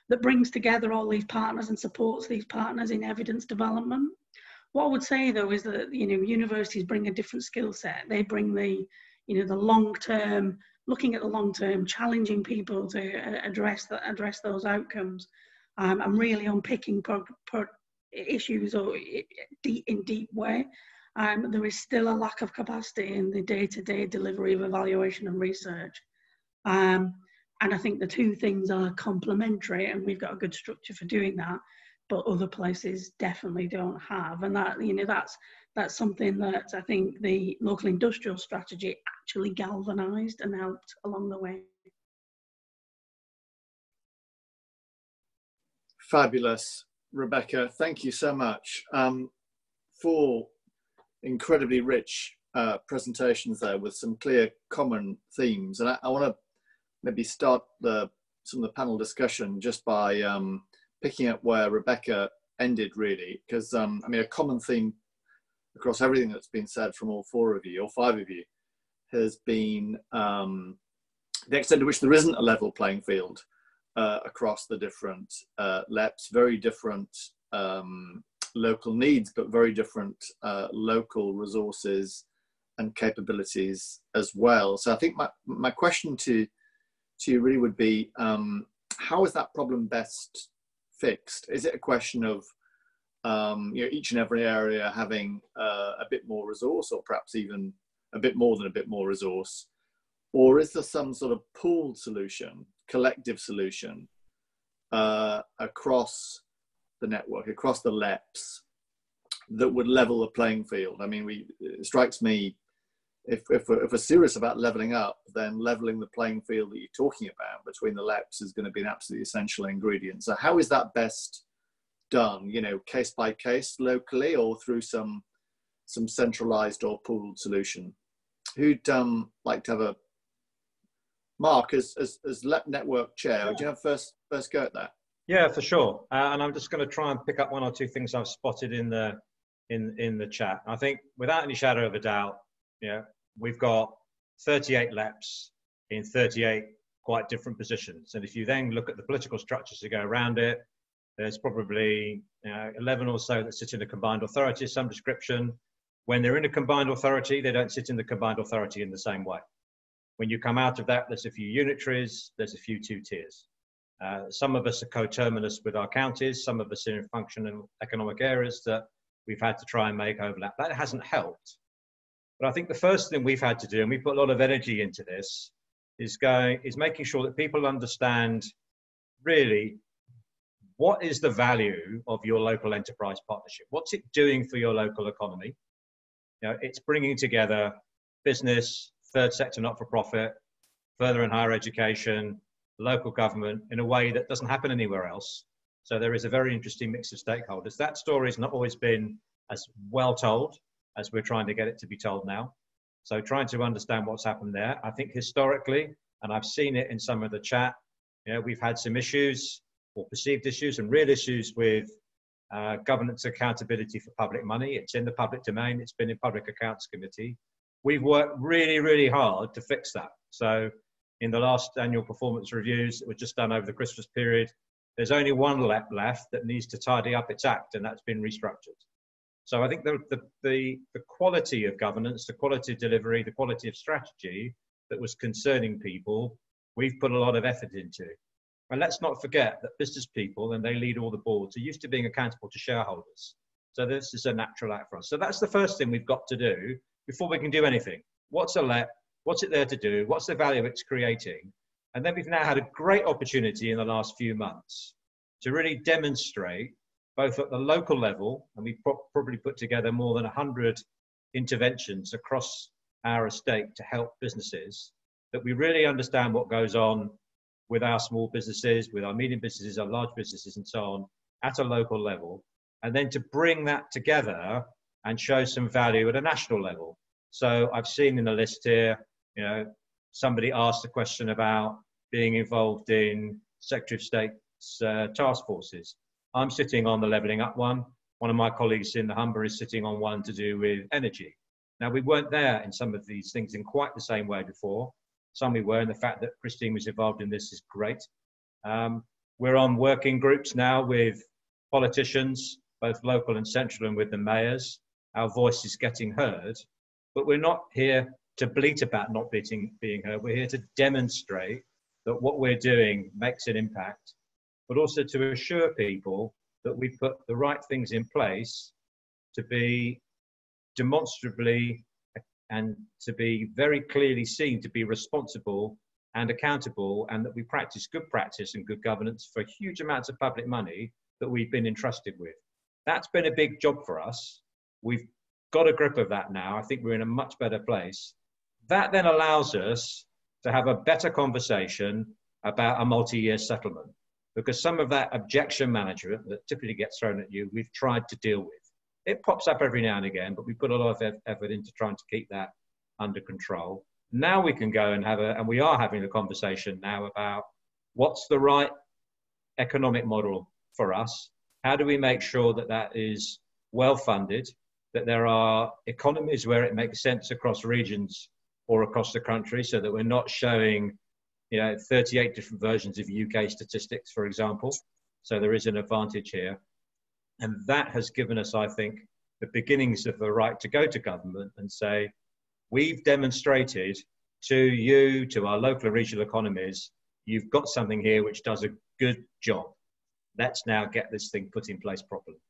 Speaker 6: that brings together all these partners and supports these partners in evidence development. What I would say, though, is that, you know, universities bring a different skill set. They bring the long-term, looking at the long-term, challenging people to address those outcomes, and really unpicking issues in deep way. There is still a lack of capacity in the day-to-day delivery of evaluation and research. And I think the two things are complementary, and we've got a good structure for doing that, but other places definitely don't have. And that, you know, that's something that I think the local industrial strategy actually galvanised and helped along the way.
Speaker 1: Fabulous, Rebecca. Thank you so much. 4 incredibly rich presentations there with some clear common themes. And I want to maybe start some of the panel discussion just by picking up where Rebecca ended, really, because I mean, a common theme across everything that's been said from all four of you, or five of you, has been the extent to which there isn't a level playing field across the different LEPs, very different local needs, but very different local resources and capabilities as well. So I think my question to you really would be, how is that problem best fixed? Is it a question of each and every area having a bit more resource, or perhaps even a bit more than a bit more resource? Or is there some sort of pooled solution, collective solution across the network, across the LEPs, that would level the playing field? I mean, it strikes me, if we're serious about leveling up, then leveling the playing field that you're talking about between the LEPs is going to be an absolutely essential ingredient. So how is that best done, case by case, locally, or through some centralized or pooled solution? Who'd like to have a Mark, as LEP network chair? Would you have first go at that?
Speaker 3: Yeah, for sure. And I'm just going to try and pick up one or two things I've spotted in the chat. I think, without any shadow of a doubt, we've got 38 LEPs in 38 quite different positions. And if you then look at the political structures that go around it, there's probably 11 or so that sit in a combined authority of some description. When they're in a combined authority, they don't sit in the combined authority in the same way. When you come out of that, there's a few unitaries, there's a few two-tiers. Some of us are coterminous with our counties, some of us are in functional economic areas that we've had to try and make overlap. That hasn't helped. But I think the first thing we've had to do, and we put a lot of energy into this, is making sure that people understand really what is the value of your local enterprise partnership. What's it doing for your local economy? It's bringing together business, third sector, not-for-profit, further and higher education, local government in a way that doesn't happen anywhere else. So there is a very interesting mix of stakeholders. That story has not always been as well told as we're trying to get it to be told now. So trying to understand what's happened there. I think historically, and I've seen it in some of the chat, we've had some issues, or perceived issues and real issues, with governance accountability for public money. It's in the public domain. It's been in Public Accounts Committee. We've worked really, really hard to fix that. So in the last annual performance reviews that were just done over the Christmas period, there's only one LEP left that needs to tidy up its act, and that's been restructured. So I think the quality of governance, the quality of delivery, the quality of strategy that was concerning people, we've put a lot of effort into. And let's not forget that business people, and they lead all the boards, are used to being accountable to shareholders. So this is a natural act for us. So that's the first thing we've got to do before we can do anything. What's a LEP? What's it there to do? What's the value it's creating? And then we've now had a great opportunity in the last few months to really demonstrate, both at the local level, and we've probably put together more than 100 interventions across our estate to help businesses, that we really understand what goes on with our small businesses, with our medium businesses, our large businesses, and so on, at a local level, and then to bring that together and show some value at a national level. So I've seen in the list here, somebody asked a question about being involved in Secretary of State's task forces. I'm sitting on the levelling up one. One of my colleagues in the Humber is sitting on one to do with energy. Now, we weren't there in some of these things in quite the same way before. Some we were, and the fact that Christine was involved in this is great. We're on working groups now with politicians, both local and central, and with the mayors. Our voice is getting heard, but we're not here to bleat about not being heard. We're here to demonstrate that what we're doing makes an impact, but also to assure people that we put the right things in place to be demonstrably and to be very clearly seen to be responsible and accountable, and that we practice good practice and good governance for huge amounts of public money that we've been entrusted with. That's been a big job for us. We've got a grip of that now. I think we're in a much better place. That then allows us to have a better conversation about a multi-year settlement, because some of that objection management that typically gets thrown at you, we've tried to deal with. It pops up every now and again, but we put a lot of effort into trying to keep that under control. Now we can go and and we are having a conversation now about what's the right economic model for us. How do we make sure that that is well funded, that there are economies where it makes sense across regions or across the country, so that we're not showing, 38 different versions of UK statistics, for example. So there is an advantage here. And that has given us, I think, the beginnings of the right to go to government and say, we've demonstrated to you, to our local and regional economies, you've got something here which does a good job. Let's now get this thing put in place properly.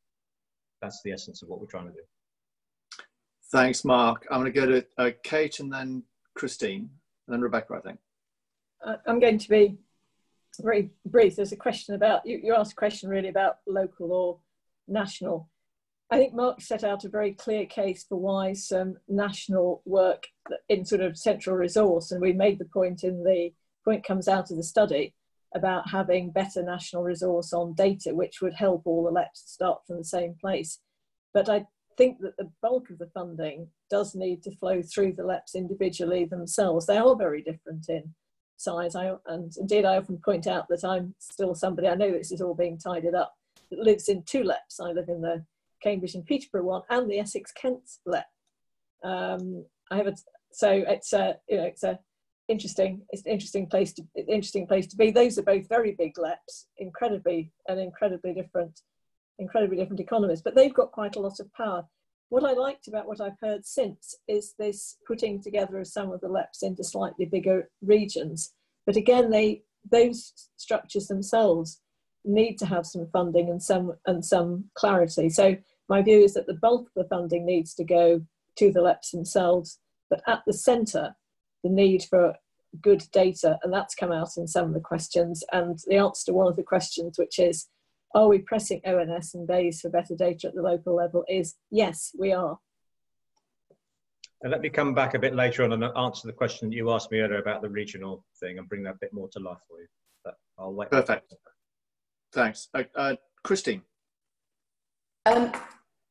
Speaker 3: That's the essence of what we're trying to do.
Speaker 1: Thanks, Mark. I'm going to go to Kate and then Christine, and then Rebecca, I think.
Speaker 2: I'm going to be very brief. There's a question about, you asked a question really about local or national. I think Mark set out a very clear case for why some national work in sort of central resource, and we made the point in the point comes out of the study about having better national resource on data, which would help all the LEPs start from the same place. But I think that the bulk of the funding does need to flow through the LEPs individually themselves. They are very different in size. And indeed, I often point out that I'm still somebody, I know this is all being tidied up, that lives in two LEPs. I live in the Cambridge and Peterborough one and the Essex-Kent LEP. So it's an interesting place to be. Those are both very big LEPs, incredibly different economies, but they've got quite a lot of power. What I liked about what I've heard since is this putting together of some of the LEPs into slightly bigger regions. But again, those structures themselves need to have some funding and some clarity. So my view is that the bulk of the funding needs to go to the LEPs themselves, but at the centre, the need for good data, and that's come out in some of the questions, and the answer to one of the questions, which is, are we pressing ONS and BEIS for better data at the local level, is yes, we are.
Speaker 3: And let me come back a bit later on and answer the question that you asked me earlier about the regional thing and bring that a bit more to life for you. But I'll wait.
Speaker 1: Perfect. Thanks. Christine.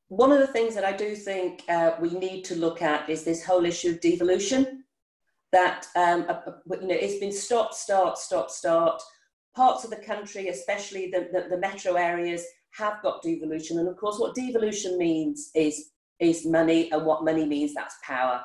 Speaker 4: One of the things that I do think we need to look at is this whole issue of devolution. That it's been stop. Parts of the country, especially the metro areas, have got devolution, and of course, what devolution means is money, and what money means, that's power.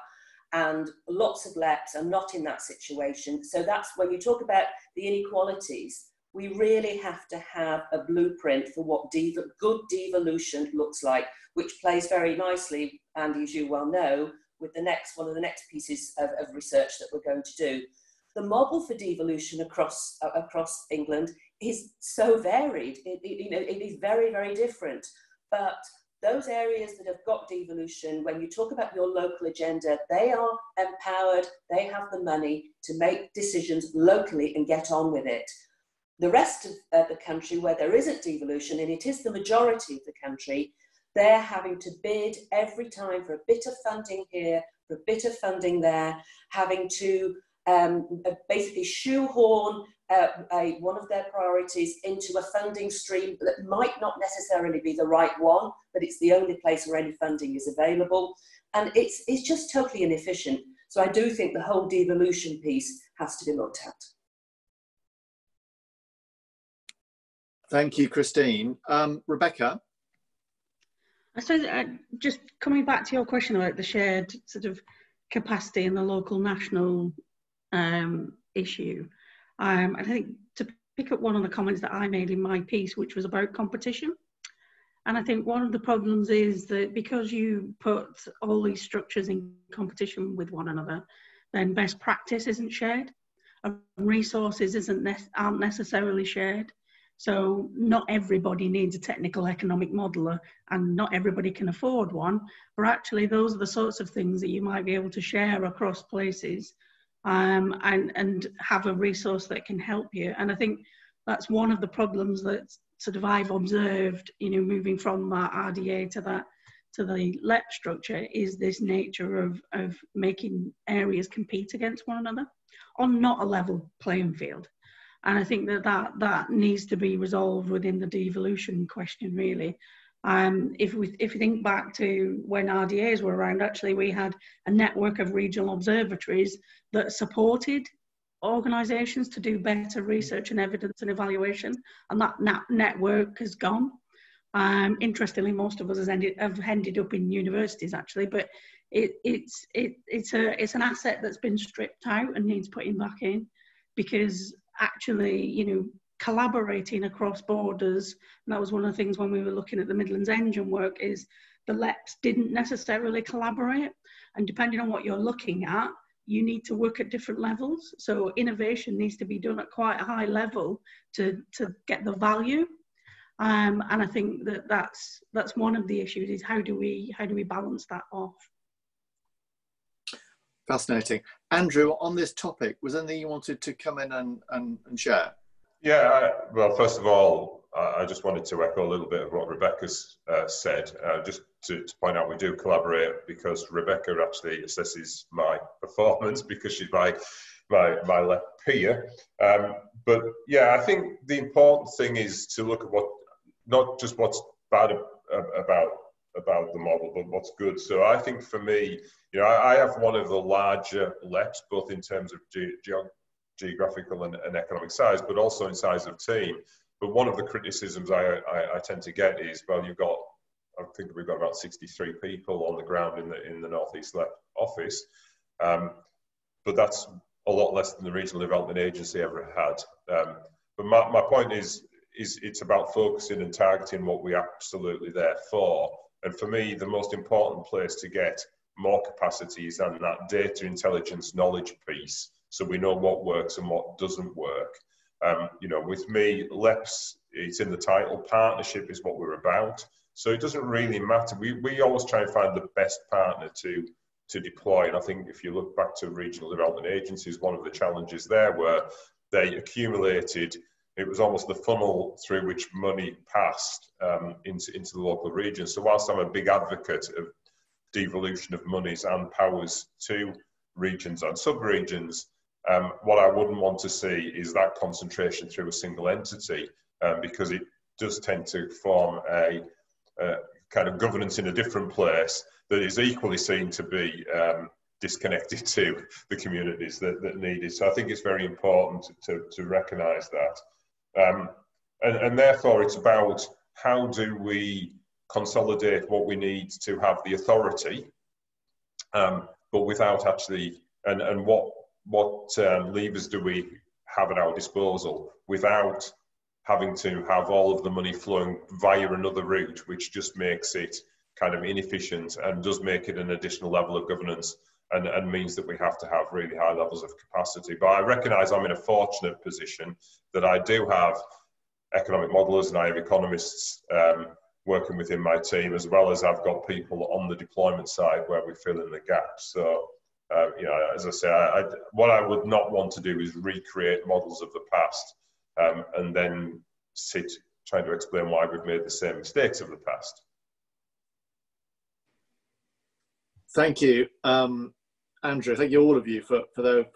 Speaker 4: And lots of LEPs are not in that situation. So that's when you talk about the inequalities. We really have to have a blueprint for what good devolution looks like, which plays very nicely, and as you well know, with one of the next pieces of research that we're going to do. The model for devolution across England is so varied. It is very, very different. But those areas that have got devolution, when you talk about your local agenda, they are empowered, they have the money to make decisions locally and get on with it. The rest of the country where there isn't devolution, and it is the majority of the country, they're having to bid every time for a bit of funding here, for a bit of funding there, having to basically shoehorn one of their priorities into a funding stream that might not necessarily be the right one, but it's the only place where any funding is available. And it's just totally inefficient. So I do think the whole devolution piece has to be looked at.
Speaker 1: Thank you, Christine. Rebecca?
Speaker 6: I suppose just coming back to your question about the shared sort of capacity in the local national issue, I think to pick up one of the comments that I made in my piece, which was about competition. And I think one of the problems is that because you put all these structures in competition with one another, then best practice isn't shared, and resources aren't necessarily shared. So not everybody needs a technical economic modeler, and not everybody can afford one, but actually those are the sorts of things that you might be able to share across places and have a resource that can help you. And I think that's one of the problems that sort of I've observed, moving from that RDA to the LEP structure, is this nature of making areas compete against one another on not a level playing field. And I think that needs to be resolved within the devolution question, really. If you think back to when RDAs were around, actually we had a network of regional observatories that supported organisations to do better research and evidence and evaluation, and that network has gone. Interestingly, most of us have ended up in universities actually, but it's an asset that's been stripped out and needs putting back in, because actually, you know, collaborating across borders, and that was one of the things when we were looking at the Midlands Engine work, is the LEPs didn't necessarily collaborate, and depending on what you're looking at, you need to work at different levels. So innovation needs to be done at quite a high level to get the value. And I think that's one of the issues, is how do we balance that off?
Speaker 1: Fascinating. Andrew, on this topic, was there anything you wanted to come in and share?
Speaker 5: Yeah, well, first of all, I just wanted to echo a little bit of what Rebecca's said, just to point out we do collaborate, because Rebecca actually assesses my performance because she's my left peer. But yeah, I think the important thing is to look at not just what's bad about the model, but what's good. So I think for me, you know, I have one of the larger LEPs, both in terms of geographical and economic size, but also in size of team. But one of the criticisms I tend to get is, well, I think we've got about 63 people on the ground in the North East LEP office, but that's a lot less than the Regional Development Agency ever had. But my point is it's about focusing and targeting what we're absolutely there for. And for me, the most important place to get more capacity is on that data intelligence knowledge piece, so we know what works and what doesn't work. You know, with me, LEPs, it's in the title, partnership is what we're about. So it doesn't really matter. We always try and find the best partner to deploy. And I think if you look back to regional development agencies, one of the challenges there were they accumulated, it was almost the funnel through which money passed into the local region. So whilst I'm a big advocate of devolution of monies and powers to regions and sub-regions, what I wouldn't want to see is that concentration through a single entity, because it does tend to form a kind of governance in a different place that is equally seen to be disconnected to the communities that need it. So I think it's very important to recognise that. And therefore it's about how do we consolidate what we need to have the authority, but without actually, and what levers do we have at our disposal without having to have all of the money flowing via another route, which just makes it kind of inefficient and does make it an additional level of governance, and means that we have to have really high levels of capacity. But I recognise I'm in a fortunate position that I do have economic modelers and I have economists working within my team, as well as I've got people on the deployment side where we fill in the gaps. So, you know, as I say, what I would not want to do is recreate models of the past and then sit trying to explain why we've made the same mistakes of the past.
Speaker 1: Thank you, Andrew. Thank you, all of you, for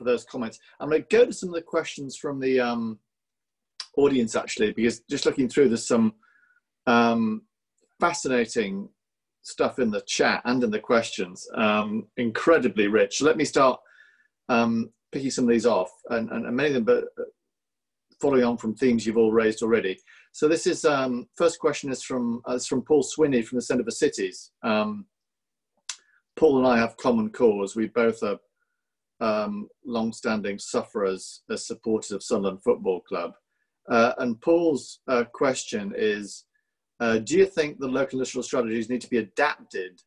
Speaker 1: those comments. I'm going to go to some of the questions from the audience, actually, because just looking through, there's some fascinating stuff in the chat and in the questions, incredibly rich. So let me start picking some of these off, and many of them, but following on from themes you've all raised already. So this is, first question is from Paul Swinney from the Centre for Cities. Paul and I have common cause. We both are long-standing sufferers as supporters of Sunderland Football Club. And Paul's question is, do you think the local industrial strategies need to be adapted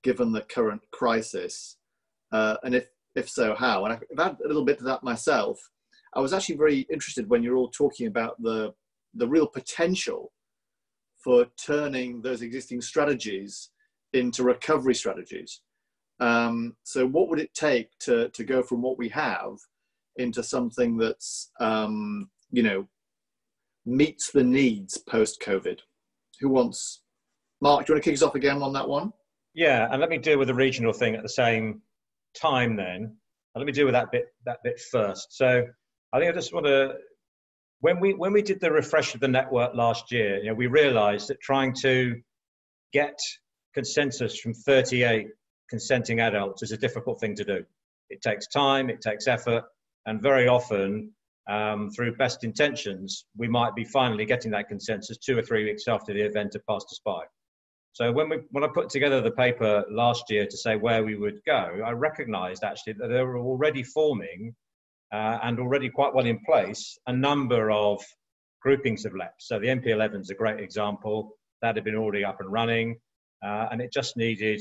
Speaker 1: given the current crisis? And if so, how? And I've had a little bit of that myself. I was actually very interested when you're all talking about the real potential for turning those existing strategies into recovery strategies. So what would it take to go from what we have into something that's, you know, meets the needs post-COVID? Who wants? Mark, do you want to kick us off again on that one?
Speaker 3: Yeah, and let me deal with the regional thing at the same time then. And let me deal with that bit first. So I think I just want to, when we did the refresh of the network last year, you know, we realised that trying to get consensus from 38 consenting adults is a difficult thing to do. It takes time, it takes effort, and very often, through best intentions, we might be finally getting that consensus 2 or 3 weeks after the event had passed us by. So when I put together the paper last year to say where we would go, I recognised actually that there were already forming and already quite well in place a number of groupings of LEPs. So the MP11 is a great example. That had been already up and running, and it just needed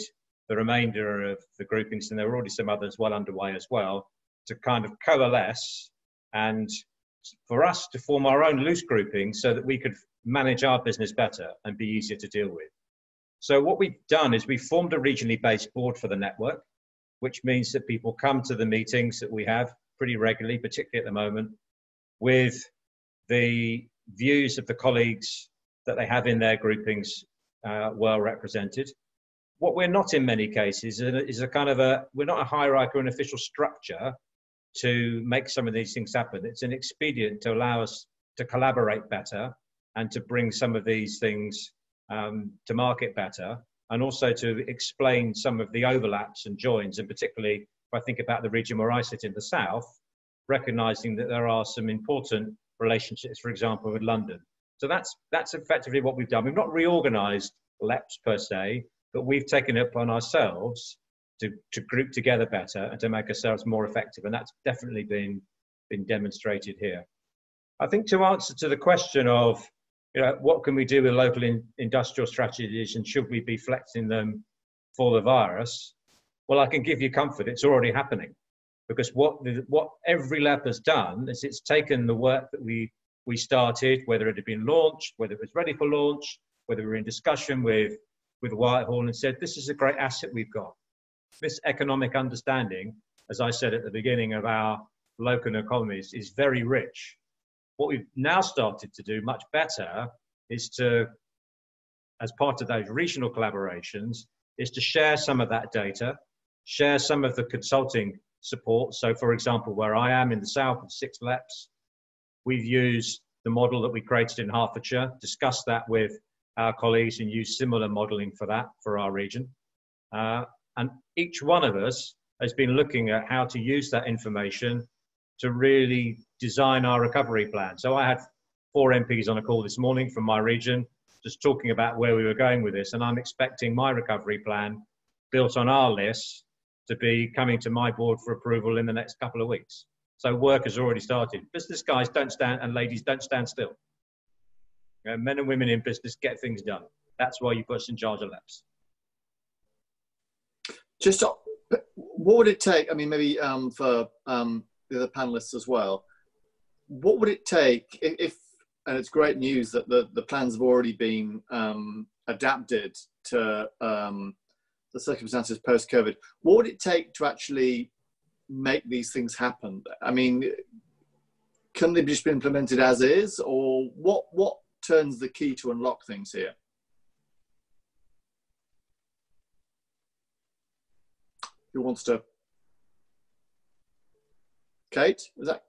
Speaker 3: the remainder of the groupings, and there were already some others well underway as well, to kind of coalesce and for us to form our own loose groupings so that we could manage our business better and be easier to deal with. So what we've done is we've formed a regionally based board for the network, which means that people come to the meetings that we have pretty regularly, particularly at the moment, with the views of the colleagues that they have in their groupings well represented. What we're not in many cases is a kind of we're not a hierarchy or an official structure to make some of these things happen. It's an expedient to allow us to collaborate better and to bring some of these things to market better, and also to explain some of the overlaps and joins, and particularly if I think about the region where I sit in the south, recognising that there are some important relationships, for example, with London. So that's effectively what we've done. We've not reorganised LEPs per se, but we've taken it upon ourselves to group together better and to make ourselves more effective, and that's definitely been demonstrated here. I think to answer to the question of, you know, what can we do with local industrial strategies and should we be flexing them for the virus? Well, I can give you comfort, it's already happening, because what every LEP has done is it's taken the work that we started, whether it had been launched, whether it was ready for launch, whether we were in discussion with Whitehall, and said, this is a great asset we've got. This economic understanding, as I said at the beginning, of our local economies is very rich. What we've now started to do much better is to, as part of those regional collaborations, is to share some of that data, share some of the consulting support. So for example, where I am in the south of 6 LEPs, we've used the model that we created in Hertfordshire, discussed that with our colleagues and used similar modelling for that for our region. And each one of us has been looking at how to use that information to really design our recovery plan. So I had 4 MPs on a call this morning from my region, just talking about where we were going with this. And I'm expecting my recovery plan, built on our list, to be coming to my board for approval in the next couple of weeks. So work has already started. Business guys don't stand, and ladies don't stand still. You know, men and women in business get things done. That's why you put us in charge of LEPs.
Speaker 1: Just what would it take? I mean, maybe for the other panelists as well. What would it take if and it's great news that the plans have already been adapted to the circumstances post-COVID. What would it take to actually make these things happen? I mean, can they just be implemented as is, or what turns the key to unlock things here? Who wants to? Kate, is that?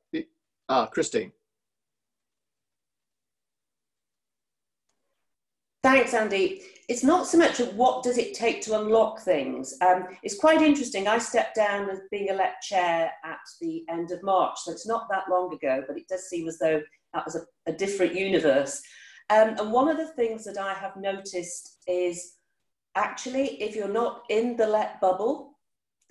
Speaker 1: Christine.
Speaker 4: Thanks, Andy. It's not so much of what does it take to unlock things. It's quite interesting. I stepped down as being a LEP chair at the end of March, so it's not that long ago, but it does seem as though that was a different universe. And one of the things that I have noticed is actually, if you're not in the LEP bubble,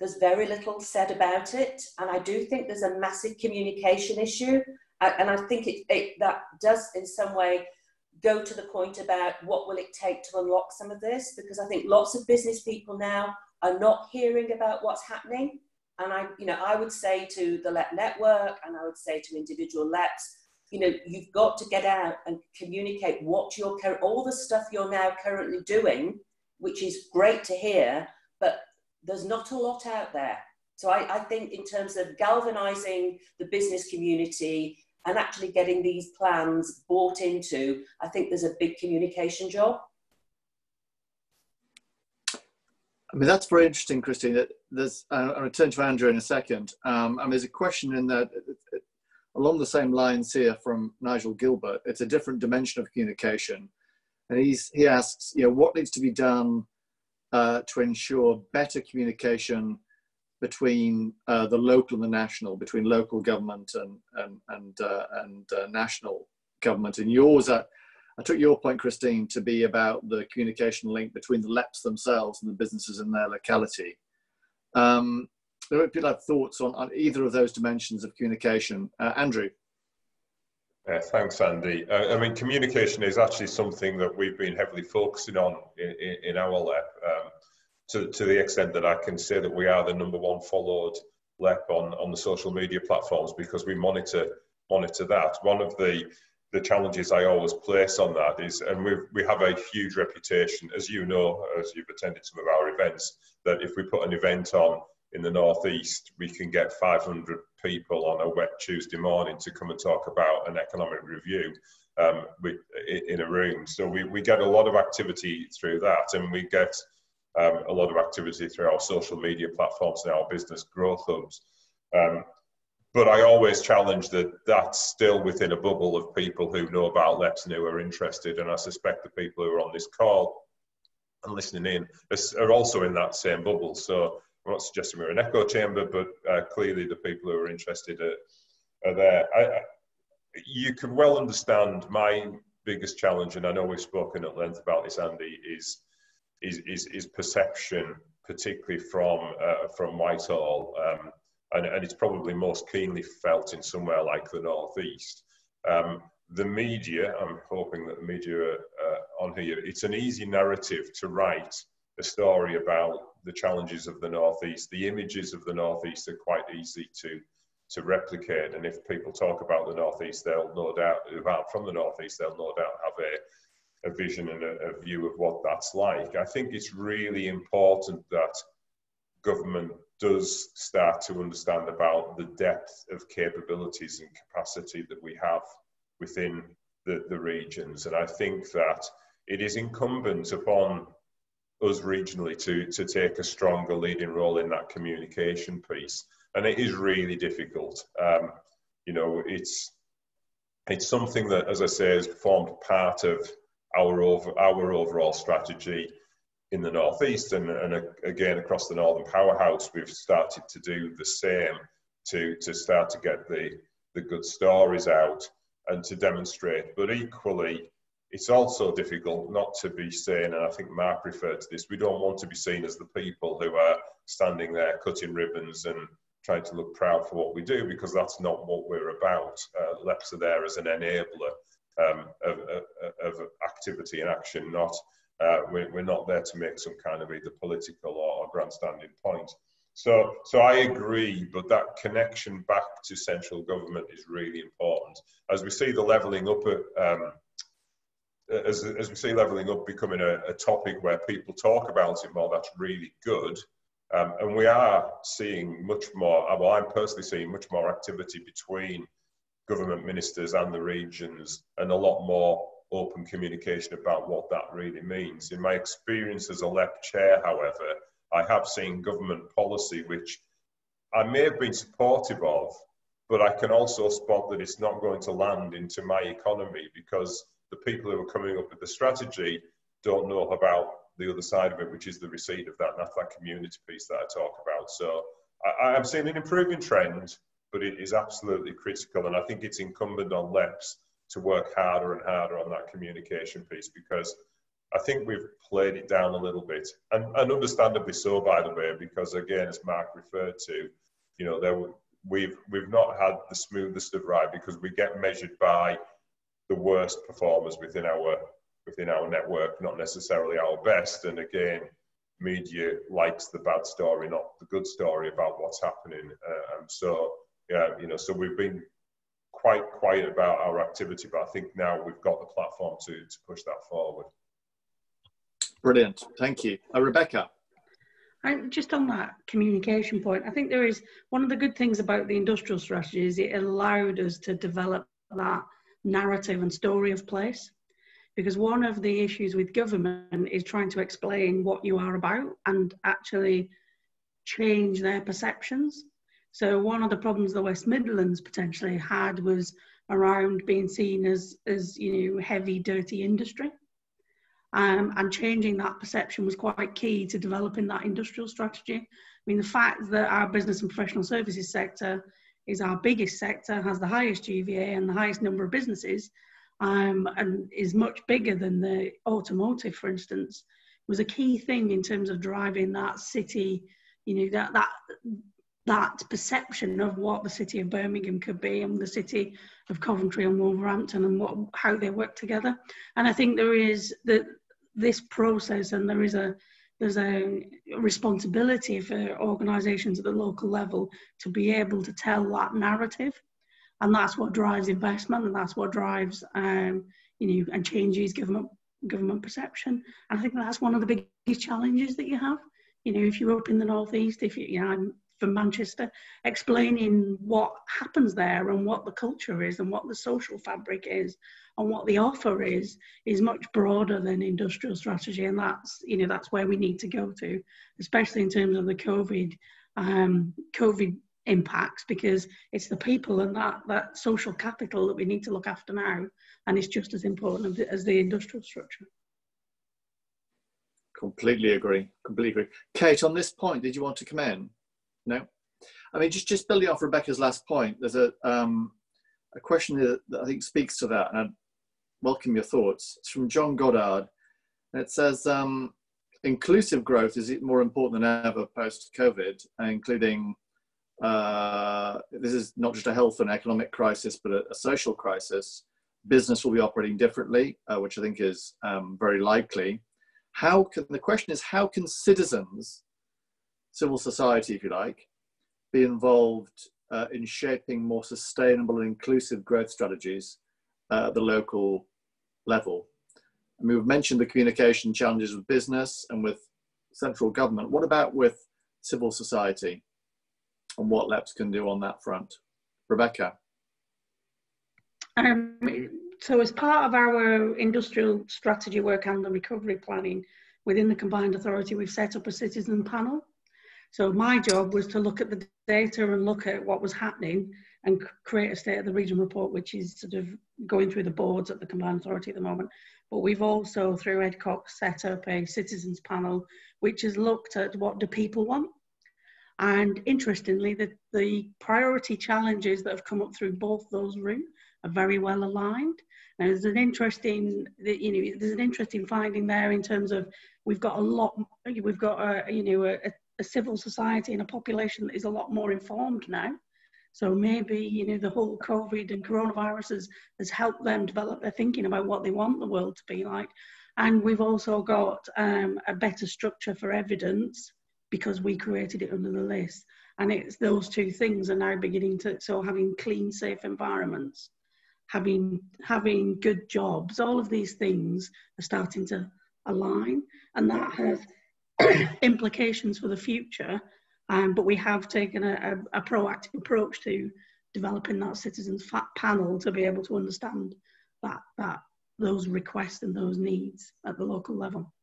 Speaker 4: there's very little said about it. And I do think there's a massive communication issue. And I think that does in some way go to the point about what will it take to unlock some of this, because I think lots of business people now are not hearing about what's happening. And I would say to the LEP network, and I would say to individual LEPs, you've got to get out and communicate what all the stuff you're now currently doing, which is great to hear, but there's not a lot out there. So I think in terms of galvanizing the business community and actually getting these plans bought into, I think there's a big communication job.
Speaker 1: I mean, that's very interesting, Christine. I'll return to Andrew in a second. And there's a question in that, along the same lines here from Nigel Gilbert. It's a different dimension of communication. and he asks, what needs to be done to ensure better communication between the local and the national, between local government and national government. And yours, I took your point, Christine, to be about the communication link between the LEPs themselves and the businesses in their locality. There are people have thoughts on either of those dimensions of communication. Andrew.
Speaker 5: Thanks, Andy. I mean, communication is actually something that we've been heavily focusing on in our LEP, to the extent that I can say that we are the #1 followed LEP on the social media platforms, because we monitor that. One of the challenges I always place on that is, and we have a huge reputation, as you know, as you've attended some of our events, that if we put an event on in the Northeast, we can get 500 people on a wet Tuesday morning to come and talk about an economic review in a room. So we get a lot of activity through that, and we get a lot of activity through our social media platforms and our business growth hubs. But I always challenge that that's still within a bubble of people who know about LEPs and who are interested, and I suspect the people who are on this call and listening in are also in that same bubble. So I'm not suggesting we're an echo chamber, but clearly the people who are interested are there. You can well understand my biggest challenge, and I know we've spoken at length about this, Andy, is perception, particularly from Whitehall, and it's probably most keenly felt in somewhere like the Northeast. The media, I'm hoping that the media are on here, it's an easy narrative to write a story about the challenges of the Northeast. The images of the Northeast are quite easy to replicate, and if people talk about the Northeast, they'll no doubt, who aren't from the Northeast, they'll no doubt have a vision and a view of what that's like. I think it's really important that government does start to understand about the depth of capabilities and capacity that we have within the regions, and I think that it is incumbent upon us regionally to take a stronger leading role in that communication piece, and it is really difficult. It's something that, as I say, has formed part of our overall strategy in the Northeast, and again across the Northern Powerhouse, we've started to do the same to start to get the good stories out and to demonstrate. But equally, it's also difficult not to be seen, and I think Mark referred to this, we don't want to be seen as the people who are standing there cutting ribbons and trying to look proud for what we do, because that's not what we're about. LEPs are there as an enabler of activity and action, not we're not there to make some kind of either political or grandstanding point. So I agree, but that connection back to central government is really important. As we see the levelling up as we see levelling up becoming a topic where people talk about it more, that's really good. And we are seeing much more, well, I'm personally seeing much more activity between government ministers and the regions, and a lot more open communication about what that really means. In my experience as a LEP chair, however, I have seen government policy which I may have been supportive of, but I can also spot that it's not going to land into my economy, because the people who are coming up with the strategy don't know about the other side of it, which is the receipt of that, and that's that community piece that I talk about. So I'm seeing an improving trend, but it is absolutely critical, and I think it's incumbent on LEPs to work harder and harder on that communication piece, because I think we've played it down a little bit, and understandably so, by the way, because again, as Mark referred to, we've not had the smoothest of ride, because we get measured by the worst performers within our network, not necessarily our best. And again, media likes the bad story, not the good story about what's happening. So we've been quite quiet about our activity, but I think now we've got the platform to push that forward.
Speaker 1: Brilliant, thank you. Rebecca.
Speaker 6: And just on that communication point, I think there is one of the good things about the industrial strategy is it allowed us to develop that narrative and story of place. Because one of the issues with government is trying to explain what you are about and actually change their perceptions. So one of the problems the West Midlands potentially had was around being seen as heavy, dirty industry. And changing that perception was quite key to developing that industrial strategy. I mean, the fact that our business and professional services sector is our biggest sector, has the highest GVA and the highest number of businesses, and is much bigger than the automotive, for instance, was a key thing in terms of driving that city, you know, that perception of what the city of Birmingham could be, and the city of Coventry and Wolverhampton, and how they work together. And I think there is this process, and there's a responsibility for organisations at the local level to be able to tell that narrative, and that's what drives investment, and that's what drives and changes government perception. And I think that's one of the biggest challenges that you have. You know, if you're up in the northeast, I'm from Manchester, explaining what happens there and what the culture is and what the social fabric is and what the offer is much broader than industrial strategy. And that's where we need to go to, especially in terms of the COVID impacts, because it's the people and that social capital that we need to look after now, and it's just as important as the industrial structure. Completely agree.
Speaker 1: Kate, on this point, did you want to come in? No? I mean, just building off Rebecca's last point, there's a question that I think speaks to that, and I'd welcome your thoughts. It's from John Goddard, and it says, inclusive growth is more important than ever post-COVID, including, this is not just a health and economic crisis, but a social crisis. Business will be operating differently, which I think is very likely. The question is, how can citizens, civil society, if you like, be involved in shaping more sustainable and inclusive growth strategies at the local level? I mean, we've mentioned the communication challenges with business and with central government. What about with civil society and what LEPs can do on that front? Rebecca?
Speaker 6: So as part of our industrial strategy work and the recovery planning within the Combined Authority, we've set up a citizen panel. So my job was to look at the data and look at what was happening and create a State of the Region report, which is sort of going through the boards at the Combined Authority at the moment. But we've also, through EdCox, set up a citizens panel, which has looked at what do people want. And interestingly, the priority challenges that have come up through both those routes are very well aligned. Now, there's an interesting finding there in terms of we've got a civil society and a population that is a lot more informed now. So maybe, the whole COVID and coronavirus has helped them develop their thinking about what they want the world to be like. And we've also got a better structure for evidence because we created it under the list. And it's those two things are now beginning to, so having clean, safe environments, having good jobs, all of these things are starting to align, and that has implications for the future. But we have taken a proactive approach to developing that citizens panel to be able to understand that those requests and those needs at the local level.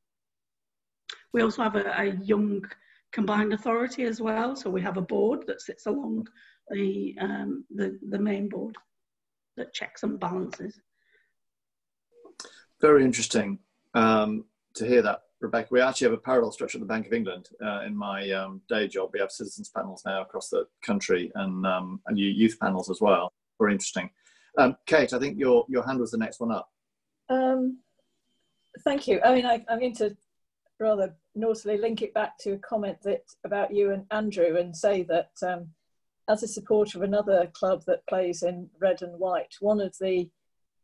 Speaker 6: We also have a young Combined Authority as well, so we have a board that sits along the main board that checks and balances.
Speaker 1: Very interesting to hear that, Rebecca. We actually have a parallel structure at the Bank of England. In my day job, we have citizens panels now across the country, and youth panels as well. Very interesting. Kate, I think your hand was the next one up.
Speaker 2: Thank you. I mean, I'm going to rather naughtily link it back to a comment about you and Andrew, and say that as a supporter of another club that plays in red and white, one of the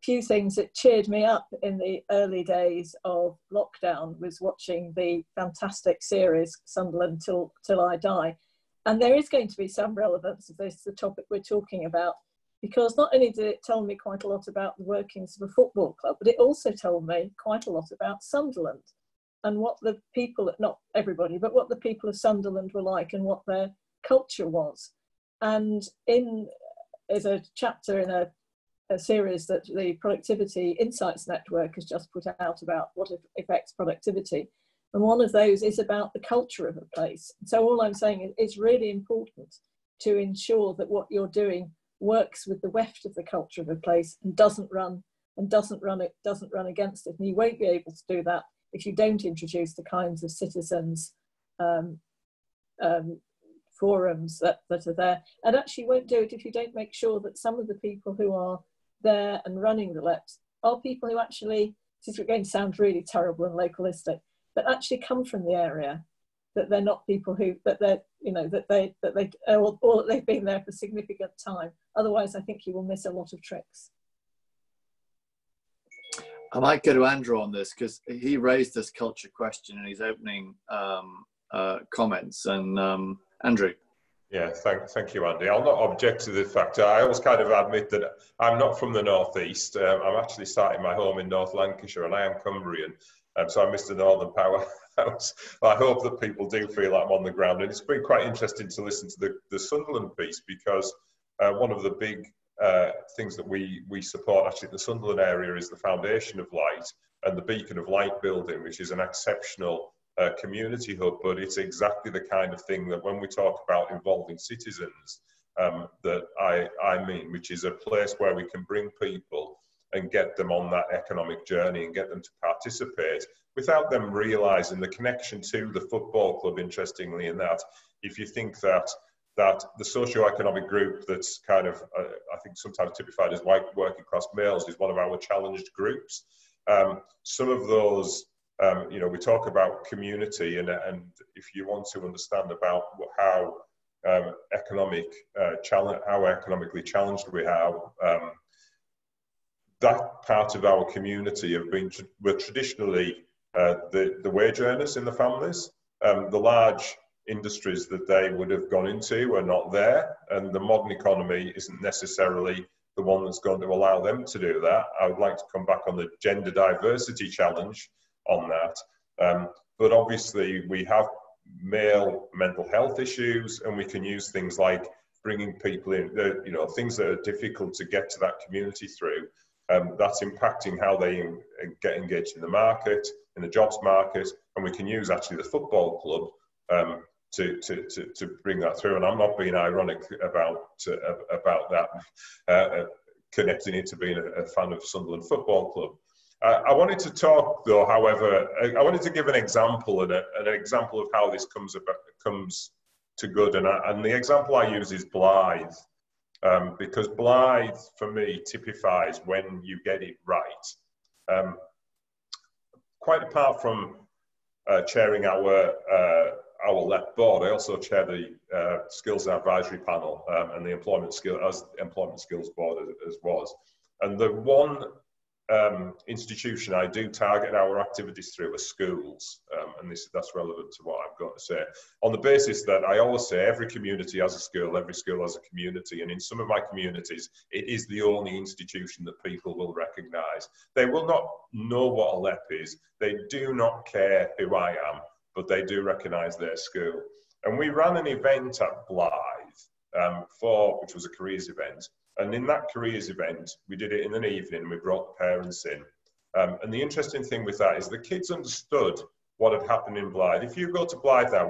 Speaker 2: few things that cheered me up in the early days of lockdown was watching the fantastic series Sunderland Till I Die. And there is going to be some relevance of this, the topic we're talking about, because not only did it tell me quite a lot about the workings of a football club, but it also told me quite a lot about Sunderland and what the people, not everybody, but what the people of Sunderland were like and what their culture was. And there's a chapter in a series that the Productivity Insights Network has just put out about what affects productivity. And one of those is about the culture of a place. So all I'm saying is it's really important to ensure that what you're doing works with the weft of the culture of a place and doesn't run against it. And you won't be able to do that if you don't introduce the kinds of citizens forums that are there, and actually won't do it if you don't make sure that some of the people who are there and running the LEPs are people who actually, this is going to sound really terrible and localistic, but actually come from the area, that they're not people who, that they're, you know, that they or that they've been there for significant time. Otherwise, I think you will miss a lot of tricks.
Speaker 1: I might go to Andrew on this because he raised this culture question in his opening comments. And Andrew.
Speaker 5: Yeah, thank you, Andy. I'll not object to the fact. I always kind of admit that I'm not from the northeast. I'm actually starting my home in North Lancashire, and I am Cumbrian, so I missed the Northern Powerhouse. I hope that people do feel I'm on the ground, and it's been quite interesting to listen to the Sunderland piece, because one of the big things that we support actually in the Sunderland area is the Foundation of Light and the Beacon of Light building, which is an exceptional community hub, but it's exactly the kind of thing that when we talk about involving citizens, that I mean, which is a place where we can bring people and get them on that economic journey and get them to participate without them realising the connection to the football club. Interestingly, in that, if you think that the socio-economic group that's kind of, I think sometimes typified as white working class males, is one of our challenged groups. Some of those, you know, we talk about community, and if you want to understand about how economically challenged we are, that part of our community were traditionally the wage earners in the families. The large industries that they would have gone into are not there, and the modern economy isn't necessarily the one that's going to allow them to do that. I would like to come back on the gender diversity challenge on that, but obviously we have male mental health issues, and we can use things like bringing people in, you know, things that are difficult to get to that community through. That's impacting how they get engaged in the market, in the jobs market, and we can use actually the football club to bring that through. And I'm not being ironic about that, connecting it to being a fan of Sunderland Football Club. I wanted to talk, though, however, I wanted to give an example, and an example of how this comes to good. And the example I use is Blythe, because Blythe, for me, typifies when you get it right. Quite apart from chairing our LEP board, I also chair the Skills Advisory Panel and the Employment Skills Board as was. And the one institution I do target our activities through are schools, and that's relevant to what I've got to say, on the basis that I always say every community has a school, every school has a community, and in some of my communities it is the only institution that people will recognise. They will not know what a LEP is, they do not care who I am, but they do recognise their school. And we ran an event at Blythe, which was a careers event. And in that careers event, we did it in an evening, we brought the parents in. And the interesting thing with that is the kids understood what had happened in Blythe. If you go to Blythe now,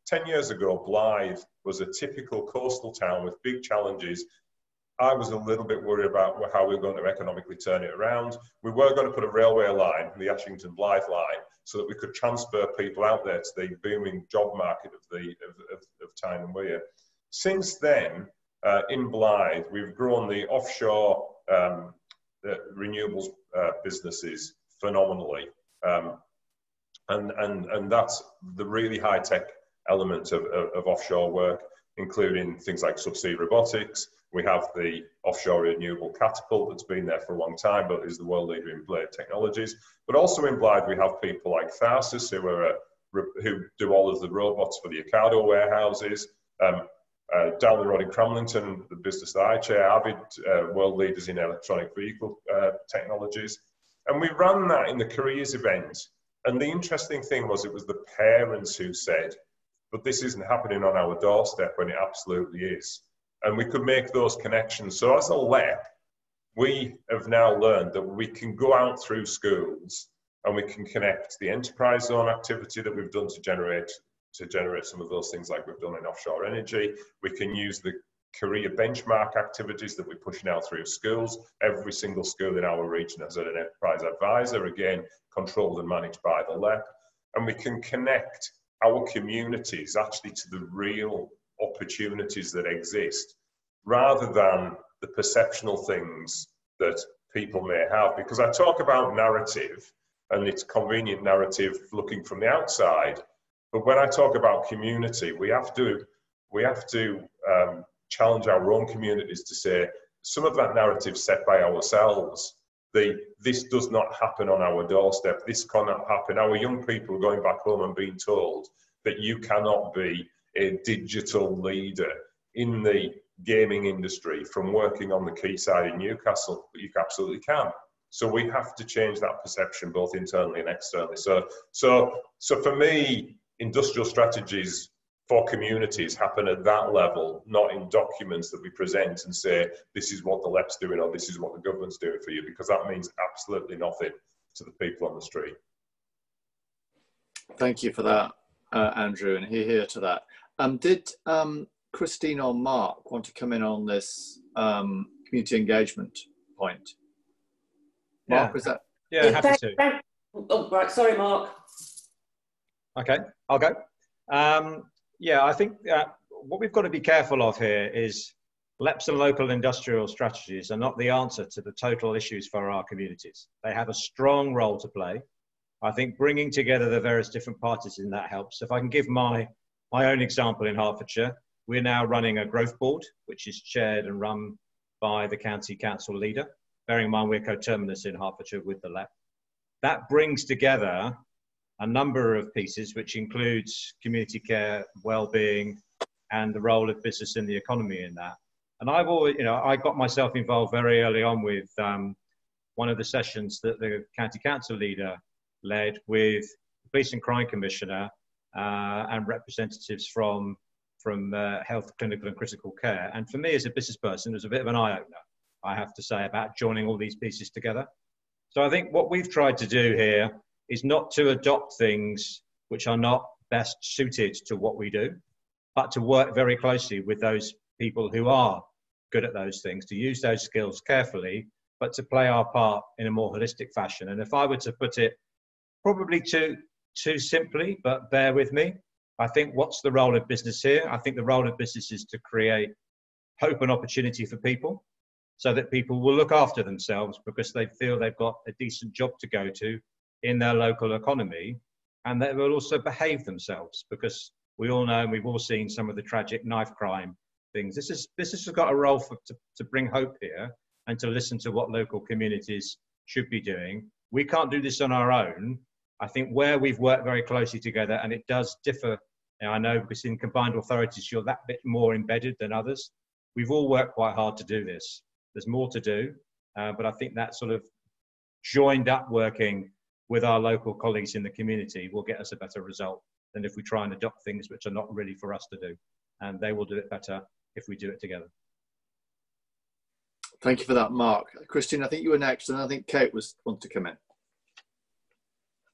Speaker 5: 10 years ago, Blythe was a typical coastal town with big challenges. I was a little bit worried about how we were going to economically turn it around. We were going to put a railway line, the Ashington Blythe line, so that we could transfer people out there to the booming job market of Tyne and Wear. Since then, in Blythe, we've grown the offshore renewables businesses phenomenally. And that's the really high-tech element of offshore work, including things like subsea robotics. We have the offshore renewable catapult that's been there for a long time, but is the world leader in blade technologies. But also in Blythe, we have people like Tharsis, who do all of the robots for the Ocado warehouses. Down the road in Cramlington, the business that I chair, Avid, world leaders in electronic vehicle technologies. And we ran that in the careers event. And the interesting thing was it was the parents who said, but this isn't happening on our doorstep, when it absolutely is. And we could make those connections. So as a LEP, we have now learned that we can go out through schools and we can connect the enterprise zone activity that we've done to generate some of those things like we've done in offshore energy. We can use the career benchmark activities that we're pushing out through schools. Every single school in our region has an enterprise advisor. Again, controlled and managed by the LEP. And we can connect our communities actually to the real opportunities that exist, rather than the perceptional things that people may have. Because I talk about narrative, and it's convenient narrative looking from the outside, but when I talk about community, we have to challenge our own communities to say, some of that narrative set by ourselves, this does not happen on our doorstep, this cannot happen. Our young people going back home and being told that you cannot be a digital leader in the gaming industry from working on the quayside in Newcastle, but you absolutely can. So we have to change that perception both internally and externally. So for me, industrial strategies for communities happen at that level, not in documents that we present and say, this is what the LEP's doing or this is what the government's doing for you, because that means absolutely nothing to the people on the street.
Speaker 1: Thank you for that, Andrew, and here to that. Did Christine or Mark want to come in on this community engagement point? Mark, was that?
Speaker 3: Yeah, happy to.
Speaker 4: Oh, right, sorry, Mark.
Speaker 3: Okay, I'll go. Yeah, I think what we've got to be careful of here is LEPs and local industrial strategies are not the answer to the total issues for our communities. They have a strong role to play. I think bringing together the various different parties in that helps. If I can give my own example in Hertfordshire, we're now running a growth board, which is chaired and run by the county council leader. Bearing in mind we're coterminous in Hertfordshire with the LEP. That brings together a number of pieces, which includes community care, well-being, and the role of business in the economy in that. And I've always, I got myself involved very early on with one of the sessions that the county council leader led with the Police and Crime Commissioner and representatives from health, clinical and critical care. And for me as a business person, it was a bit of an eye-opener, I have to say, about joining all these pieces together. So I think what we've tried to do here is not to adopt things which are not best suited to what we do, but to work very closely with those people who are good at those things, to use those skills carefully, but to play our part in a more holistic fashion. And if I were to put it probably too simply, but bear with me, I think what's the role of business here? I think the role of business is to create hope and opportunity for people so that people will look after themselves because they feel they've got a decent job to go to in their local economy, and they will also behave themselves, because we all know and we've all seen some of the tragic knife crime things. This has got a role to bring hope here and to listen to what local communities should be doing. We can't do this on our own. I think where we've worked very closely together, and it does differ, I know because in combined authorities you're that bit more embedded than others. We've all worked quite hard to do this. There's more to do, but I think that sort of joined up working with our local colleagues in the community will get us a better result than if we try and adopt things which are not really for us to do. And they will do it better if we do it together.
Speaker 1: Thank you for that, Mark. Christine, I think you were next, and I think Kate wanted to come in.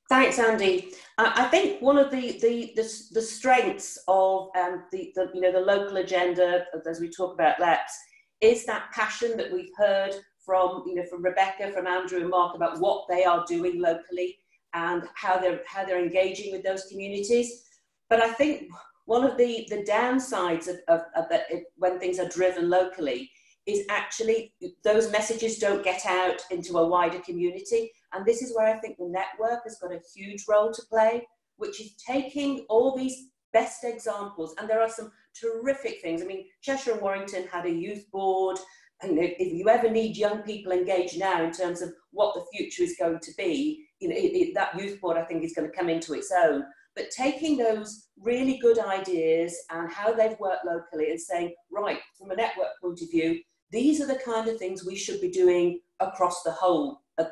Speaker 4: Thanks, Andy. I think one of the strengths of the local agenda, as we talk about LEPs, is that passion that we've heard from Rebecca, from Andrew and Mark about what they are doing locally and how they're engaging with those communities. But I think one of the downsides of when things are driven locally is actually those messages don't get out into a wider community. And this is where I think the network has got a huge role to play, which is taking all these best examples. And there are some terrific things. I mean, Cheshire and Warrington had a youth board. And if you ever need young people engaged now in terms of what the future is going to be, that youth board, I think, is going to come into its own. But taking those really good ideas and how they've worked locally and saying, right, from a network point of view, these are the kind of things we should be doing across the whole of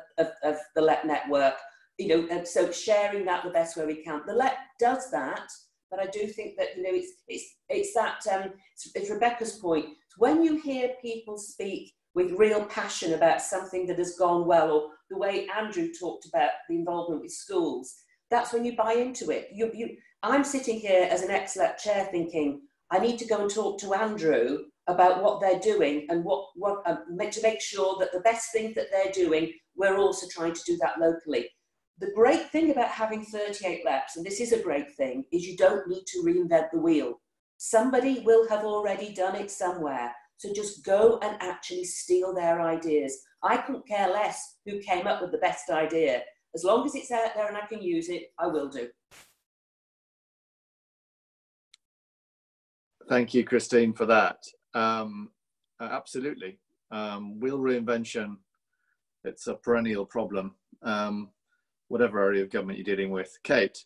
Speaker 4: the LEP network. And so sharing that the best way we can. The LEP does that, but I do think that it's Rebecca's point. When you hear people speak with real passion about something that has gone well, or the way Andrew talked about the involvement with schools, that's when you buy into it. I'm sitting here as an ex-LEP chair thinking, I need to go and talk to Andrew about what they're doing and to make sure that the best thing that they're doing, we're also trying to do that locally. The great thing about having 38 LEPs, and this is a great thing, is you don't need to reinvent the wheel. Somebody will have already done it somewhere. So just go and actually steal their ideas. I couldn't care less who came up with the best idea. As long as it's out there and I can use it, I will do.
Speaker 1: Thank you, Christine, for that. Absolutely. Wheel reinvention, it's a perennial problem, whatever area of government you're dealing with. Kate?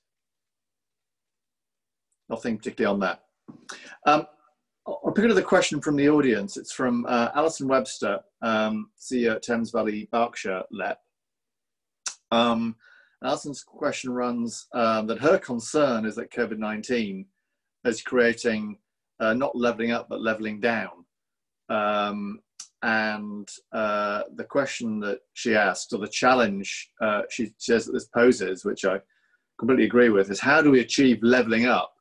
Speaker 1: Nothing particularly on that. I'll pick another question from the audience. It's from Alison Webster, CEO at Thames Valley Berkshire LEP. Alison's question runs that her concern is that COVID-19 is creating not levelling up, but levelling down. And the question that she asked, or the challenge she says that this poses, which I completely agree with, is how do we achieve levelling up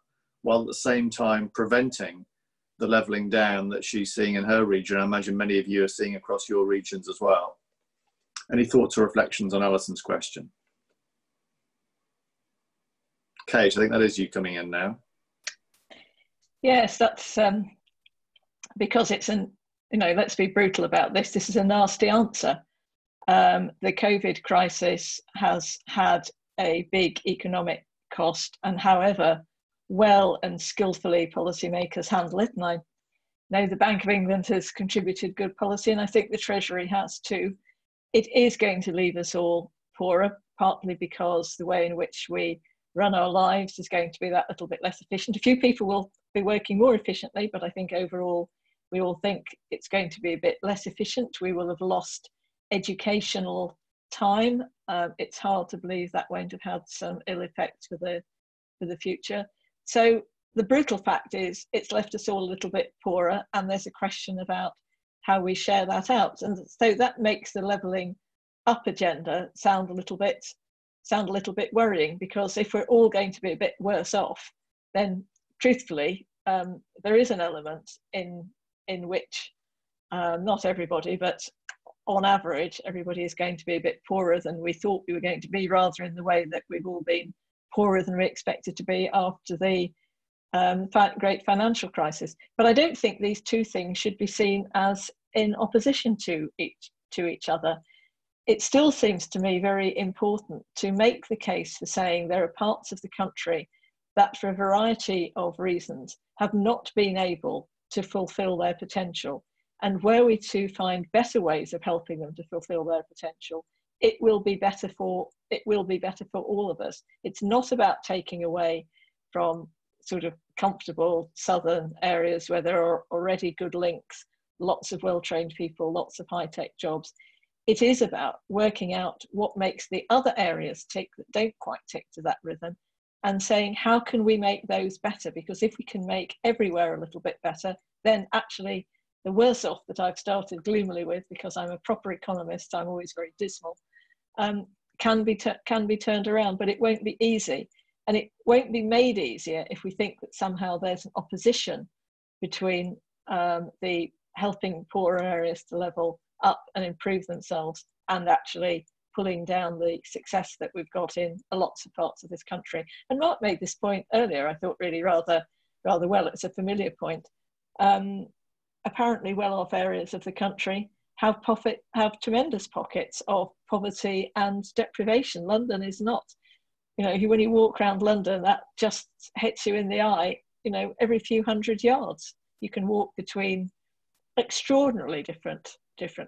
Speaker 1: while at the same time preventing the levelling down that she's seeing in her region? I imagine many of you are seeing across your regions as well. Any thoughts or reflections on Alison's question? Kate, I think that is you coming in now.
Speaker 2: Yes, that's because it's an, let's be brutal about this. This is a nasty answer. The COVID crisis has had a big economic cost, and however well and skillfully policymakers handle it, and I know the Bank of England has contributed good policy, and I think the Treasury has too, it is going to leave us all poorer, partly because the way in which we run our lives is going to be that little bit less efficient. A few people will be working more efficiently, but I think overall we all think it's going to be a bit less efficient. We will have lost educational time. It's hard to believe that won't have had some ill effects for the future. So the brutal fact is it's left us all a little bit poorer, and there's a question about how we share that out. And so that makes the levelling up agenda sound a little bit worrying, because if we're all going to be a bit worse off, then truthfully, there is an element in which not everybody, but on average, everybody is going to be a bit poorer than we thought we were going to be, rather in the way that we've all been poorer than we expected to be after the great financial crisis. But I don't think these two things should be seen as in opposition to each other. It still seems to me very important to make the case for saying there are parts of the country that for a variety of reasons have not been able to fulfill their potential. And were we to find better ways of helping them to fulfill their potential, it will be better for all of us. It's not about taking away from sort of comfortable southern areas where there are already good links, lots of well-trained people, lots of high-tech jobs. It is about working out what makes the other areas tick that don't quite tick to that rhythm, and saying, how can we make those better? Because if we can make everywhere a little bit better, then actually the worse off that I've started gloomily with, because I'm a proper economist, I'm always very dismal, can be turned around, but it won't be easy. And it won't be made easier if we think that somehow there's an opposition between the helping poorer areas to level up and improve themselves and actually pulling down the success that we've got in lots of parts of this country. And Mark made this point earlier, I thought really rather well. It's a familiar point. Apparently well-off areas of the country have tremendous pockets of poverty and deprivation. London is not. When you walk around London, that just hits you in the eye. Every few hundred yards, you can walk between extraordinarily different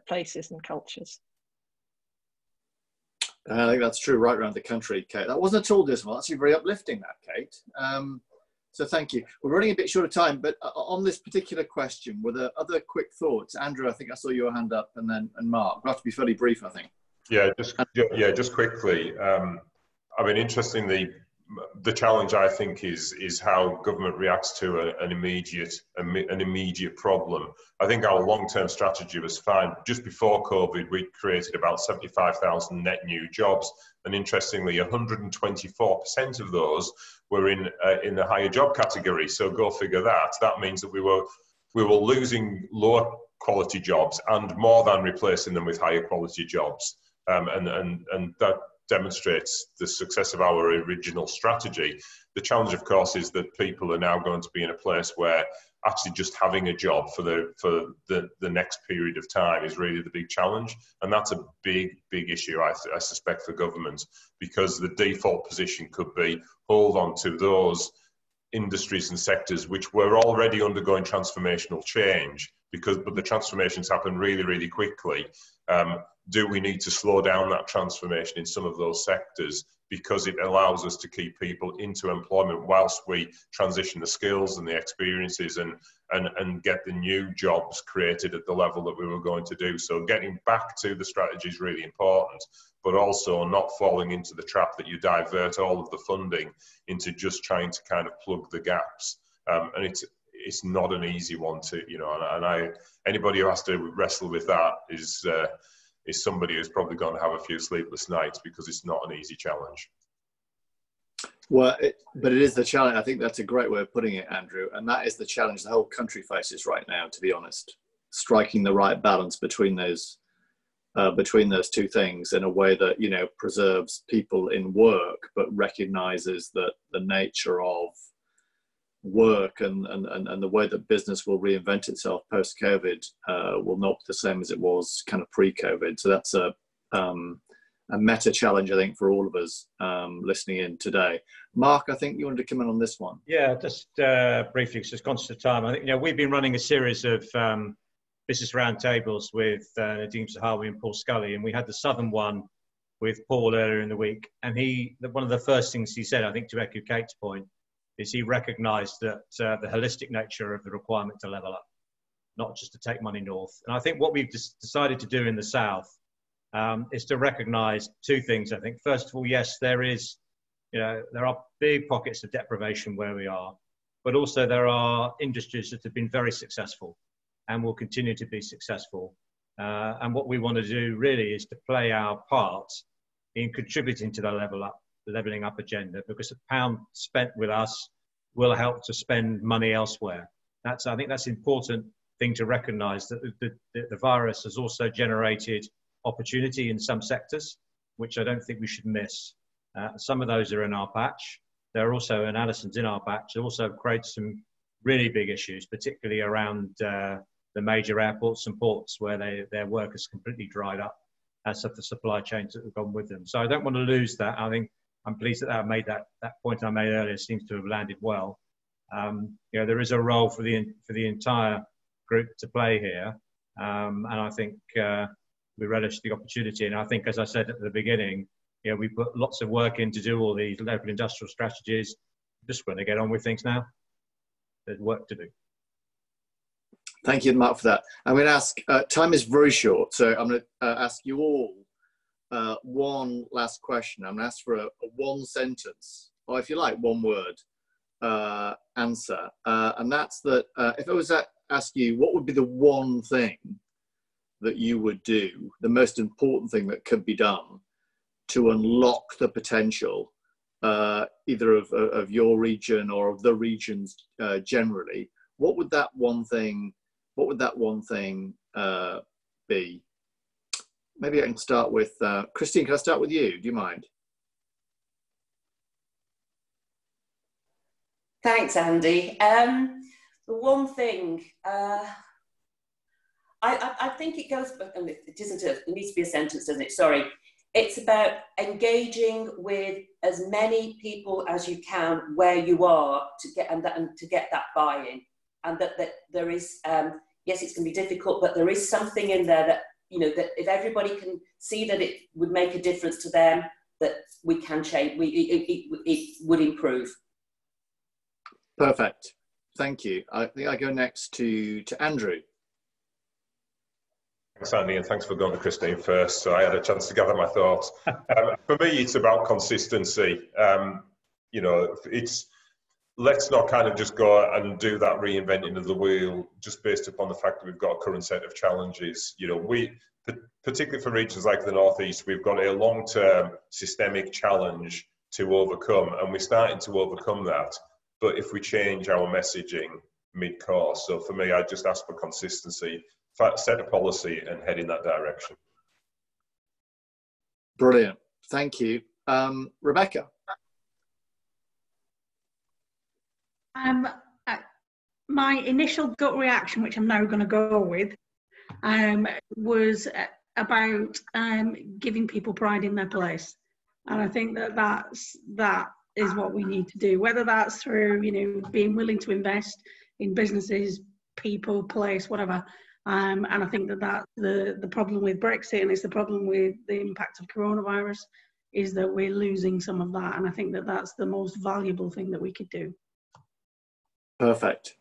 Speaker 2: places and cultures.
Speaker 1: I think that's true right around the country, Kate. That wasn't at all dismal. Actually, very uplifting, that, Kate. So thank you. We're running a bit short of time, but on this particular question, were there other quick thoughts? Andrew, I think I saw your hand up, and Mark. We'll have to be fairly brief, I think.
Speaker 5: Yeah, just quickly. I mean, interestingly, the challenge I think is how government reacts to an immediate problem. I think our long-term strategy was fine. Just before COVID, we created about 75,000 net new jobs, and interestingly, 124% of those were in the higher job category. So go figure that. That means that we were losing lower quality jobs and more than replacing them with higher quality jobs, and that demonstrates the success of our original strategy. The challenge, of course, is that people are now going to be in a place where actually just having a job for the next period of time is really the big challenge. And that's a big issue, I suspect, for government, because the default position could be hold on to those industries and sectors which were already undergoing transformational change, but the transformations happen really, really quickly. Do we need to slow down that transformation in some of those sectors, because it allows us to keep people into employment whilst we transition the skills and the experiences and get the new jobs created at the level that we were going to do. So getting back to the strategy is really important, but also not falling into the trap that you divert all of the funding into just trying to kind of plug the gaps. And it's not an easy one to, anybody who has to wrestle with that is somebody who's probably going to have a few sleepless nights, because it's not an easy challenge.
Speaker 1: Well, but it is the challenge. I think that's a great way of putting it, Andrew. And that is the challenge the whole country faces right now, to be honest. Striking the right balance between those two things in a way that, preserves people in work, but recognizes that the nature of work and the way that business will reinvent itself post-COVID will not be the same as it was kind of pre-COVID. So that's a meta challenge, I think, for all of us listening in today. Mark, I think you wanted to come in on this one.
Speaker 3: Yeah, just briefly, because it's conscious of time. I think we've been running a series of business roundtables with Nadeem Zahawi and Paul Scully, and we had the Southern one with Paul earlier in the week. And one of the first things he said, I think, to echo Kate's point, is he recognised that the holistic nature of the requirement to level up, not just to take money north. And I think what we've decided to do in the South is to recognise two things. I think, first of all, yes, there are big pockets of deprivation where we are, but also there are industries that have been very successful and will continue to be successful. And what we want to do really is to play our part in contributing to the levelling up agenda, because a pound spent with us will help to spend money elsewhere. I think that's an important thing to recognise, that the virus has also generated opportunity in some sectors, which I don't think we should miss. Some of those are in our patch. There are also, and Alison's in our patch, also create some really big issues, particularly around the major airports and ports, where their work has completely dried up as of the supply chains that have gone with them. So I don't want to lose that. I think I'm pleased that I made that point I made earlier seems to have landed well. There is a role for the entire group to play here, and I think we relish the opportunity. And I think, as I said at the beginning, we put lots of work in to do all these local industrial strategies. Just want to get on with things now. There's work to do.
Speaker 1: Thank you, Mark, for that. I'm going to ask, time is very short, so I'm going to ask you all one last question. I'm going to ask for a one sentence, or if you like, one word answer. And that's that if I was to ask you, what would be the one thing that you would do, the most important thing that could be done to unlock the potential either of your region or of the regions generally? What would that one thing be? Maybe I can start with Christine. Can I start with you? Do you mind?
Speaker 4: Thanks, Andy. The one thing I think it goes, it isn't it needs to be a sentence, doesn't it? Sorry. It's about engaging with as many people as you can where you are to get that buy-in, and that there is yes, it's going to be difficult, but there is something in there that that if everybody can see that it would make a difference to them, that we can change. It would improve.
Speaker 1: Perfect. Thank you. I think I go next to Andrew.
Speaker 5: Thanks, Andy, and thanks for going to Christine first, so I had a chance to gather my thoughts. For me, it's about consistency. Let's not kind of just go and do that reinventing of the wheel just based upon the fact that we've got a current set of challenges. We, particularly for regions like the Northeast, we've got a long-term systemic challenge to overcome, and we're starting to overcome that. But if we change our messaging mid-course, so for me, I just ask for consistency, set a policy and head in that direction.
Speaker 1: Brilliant. Thank you. Rebecca?
Speaker 6: My initial gut reaction, which I'm now going to go with, was about giving people pride in their place. And I think that is what we need to do, whether that's through, you know, being willing to invest in businesses, people, place, whatever. And I think that's the problem with Brexit, and it's the problem with the impact of coronavirus, is that we're losing some of that. And I think that's the most valuable thing that we could do.
Speaker 1: Perfect.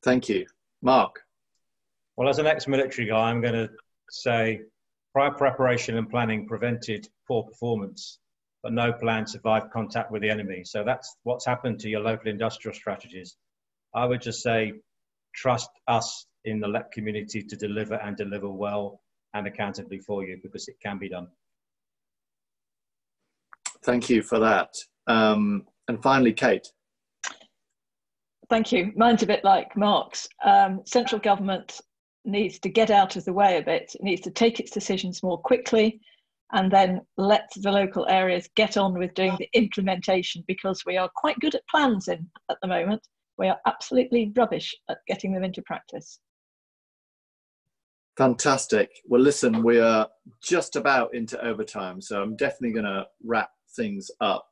Speaker 1: Thank you. Mark?
Speaker 3: Well, as an ex-military guy, I'm going to say prior preparation and planning prevented poor performance, but no plan survived contact with the enemy. So that's what's happened to your local industrial strategies. I would just say, trust us in the LEP community to deliver and deliver well and accountably for you, because it can be done.
Speaker 1: Thank you for that. And finally, Kate.
Speaker 2: Thank you. Mine's a bit like Mark's. Central government needs to get out of the way a bit. It needs to take its decisions more quickly, and then let the local areas get on with doing the implementation, because we are quite good at plans at the moment. We are absolutely rubbish at getting them into practice.
Speaker 1: Fantastic. Well, listen, we are just about into overtime, so I'm definitely going to wrap things up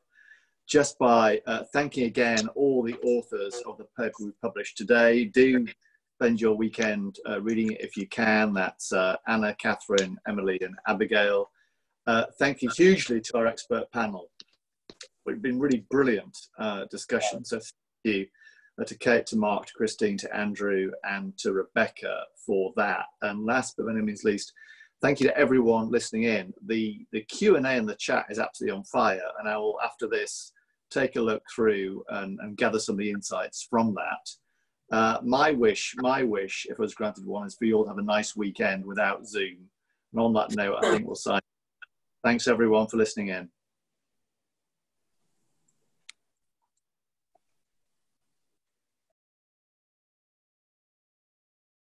Speaker 1: just by thanking again all the authors of the paper we've published today. Do spend your weekend reading it if you can. That's Anna, Catherine, Emily and Abigail. Thank you hugely to our expert panel. It's been really brilliant discussion. So thank you to Kate, to Mark, to Christine, to Andrew and to Rebecca for that. And last but by no means least, thank you to everyone listening in. The Q&A in the chat is absolutely on fire, and I will, after this, take a look through and gather some of the insights from that. My wish, if I was granted one, is for you all to have a nice weekend without Zoom. And on that note, I think we'll sign. Thanks everyone for listening in.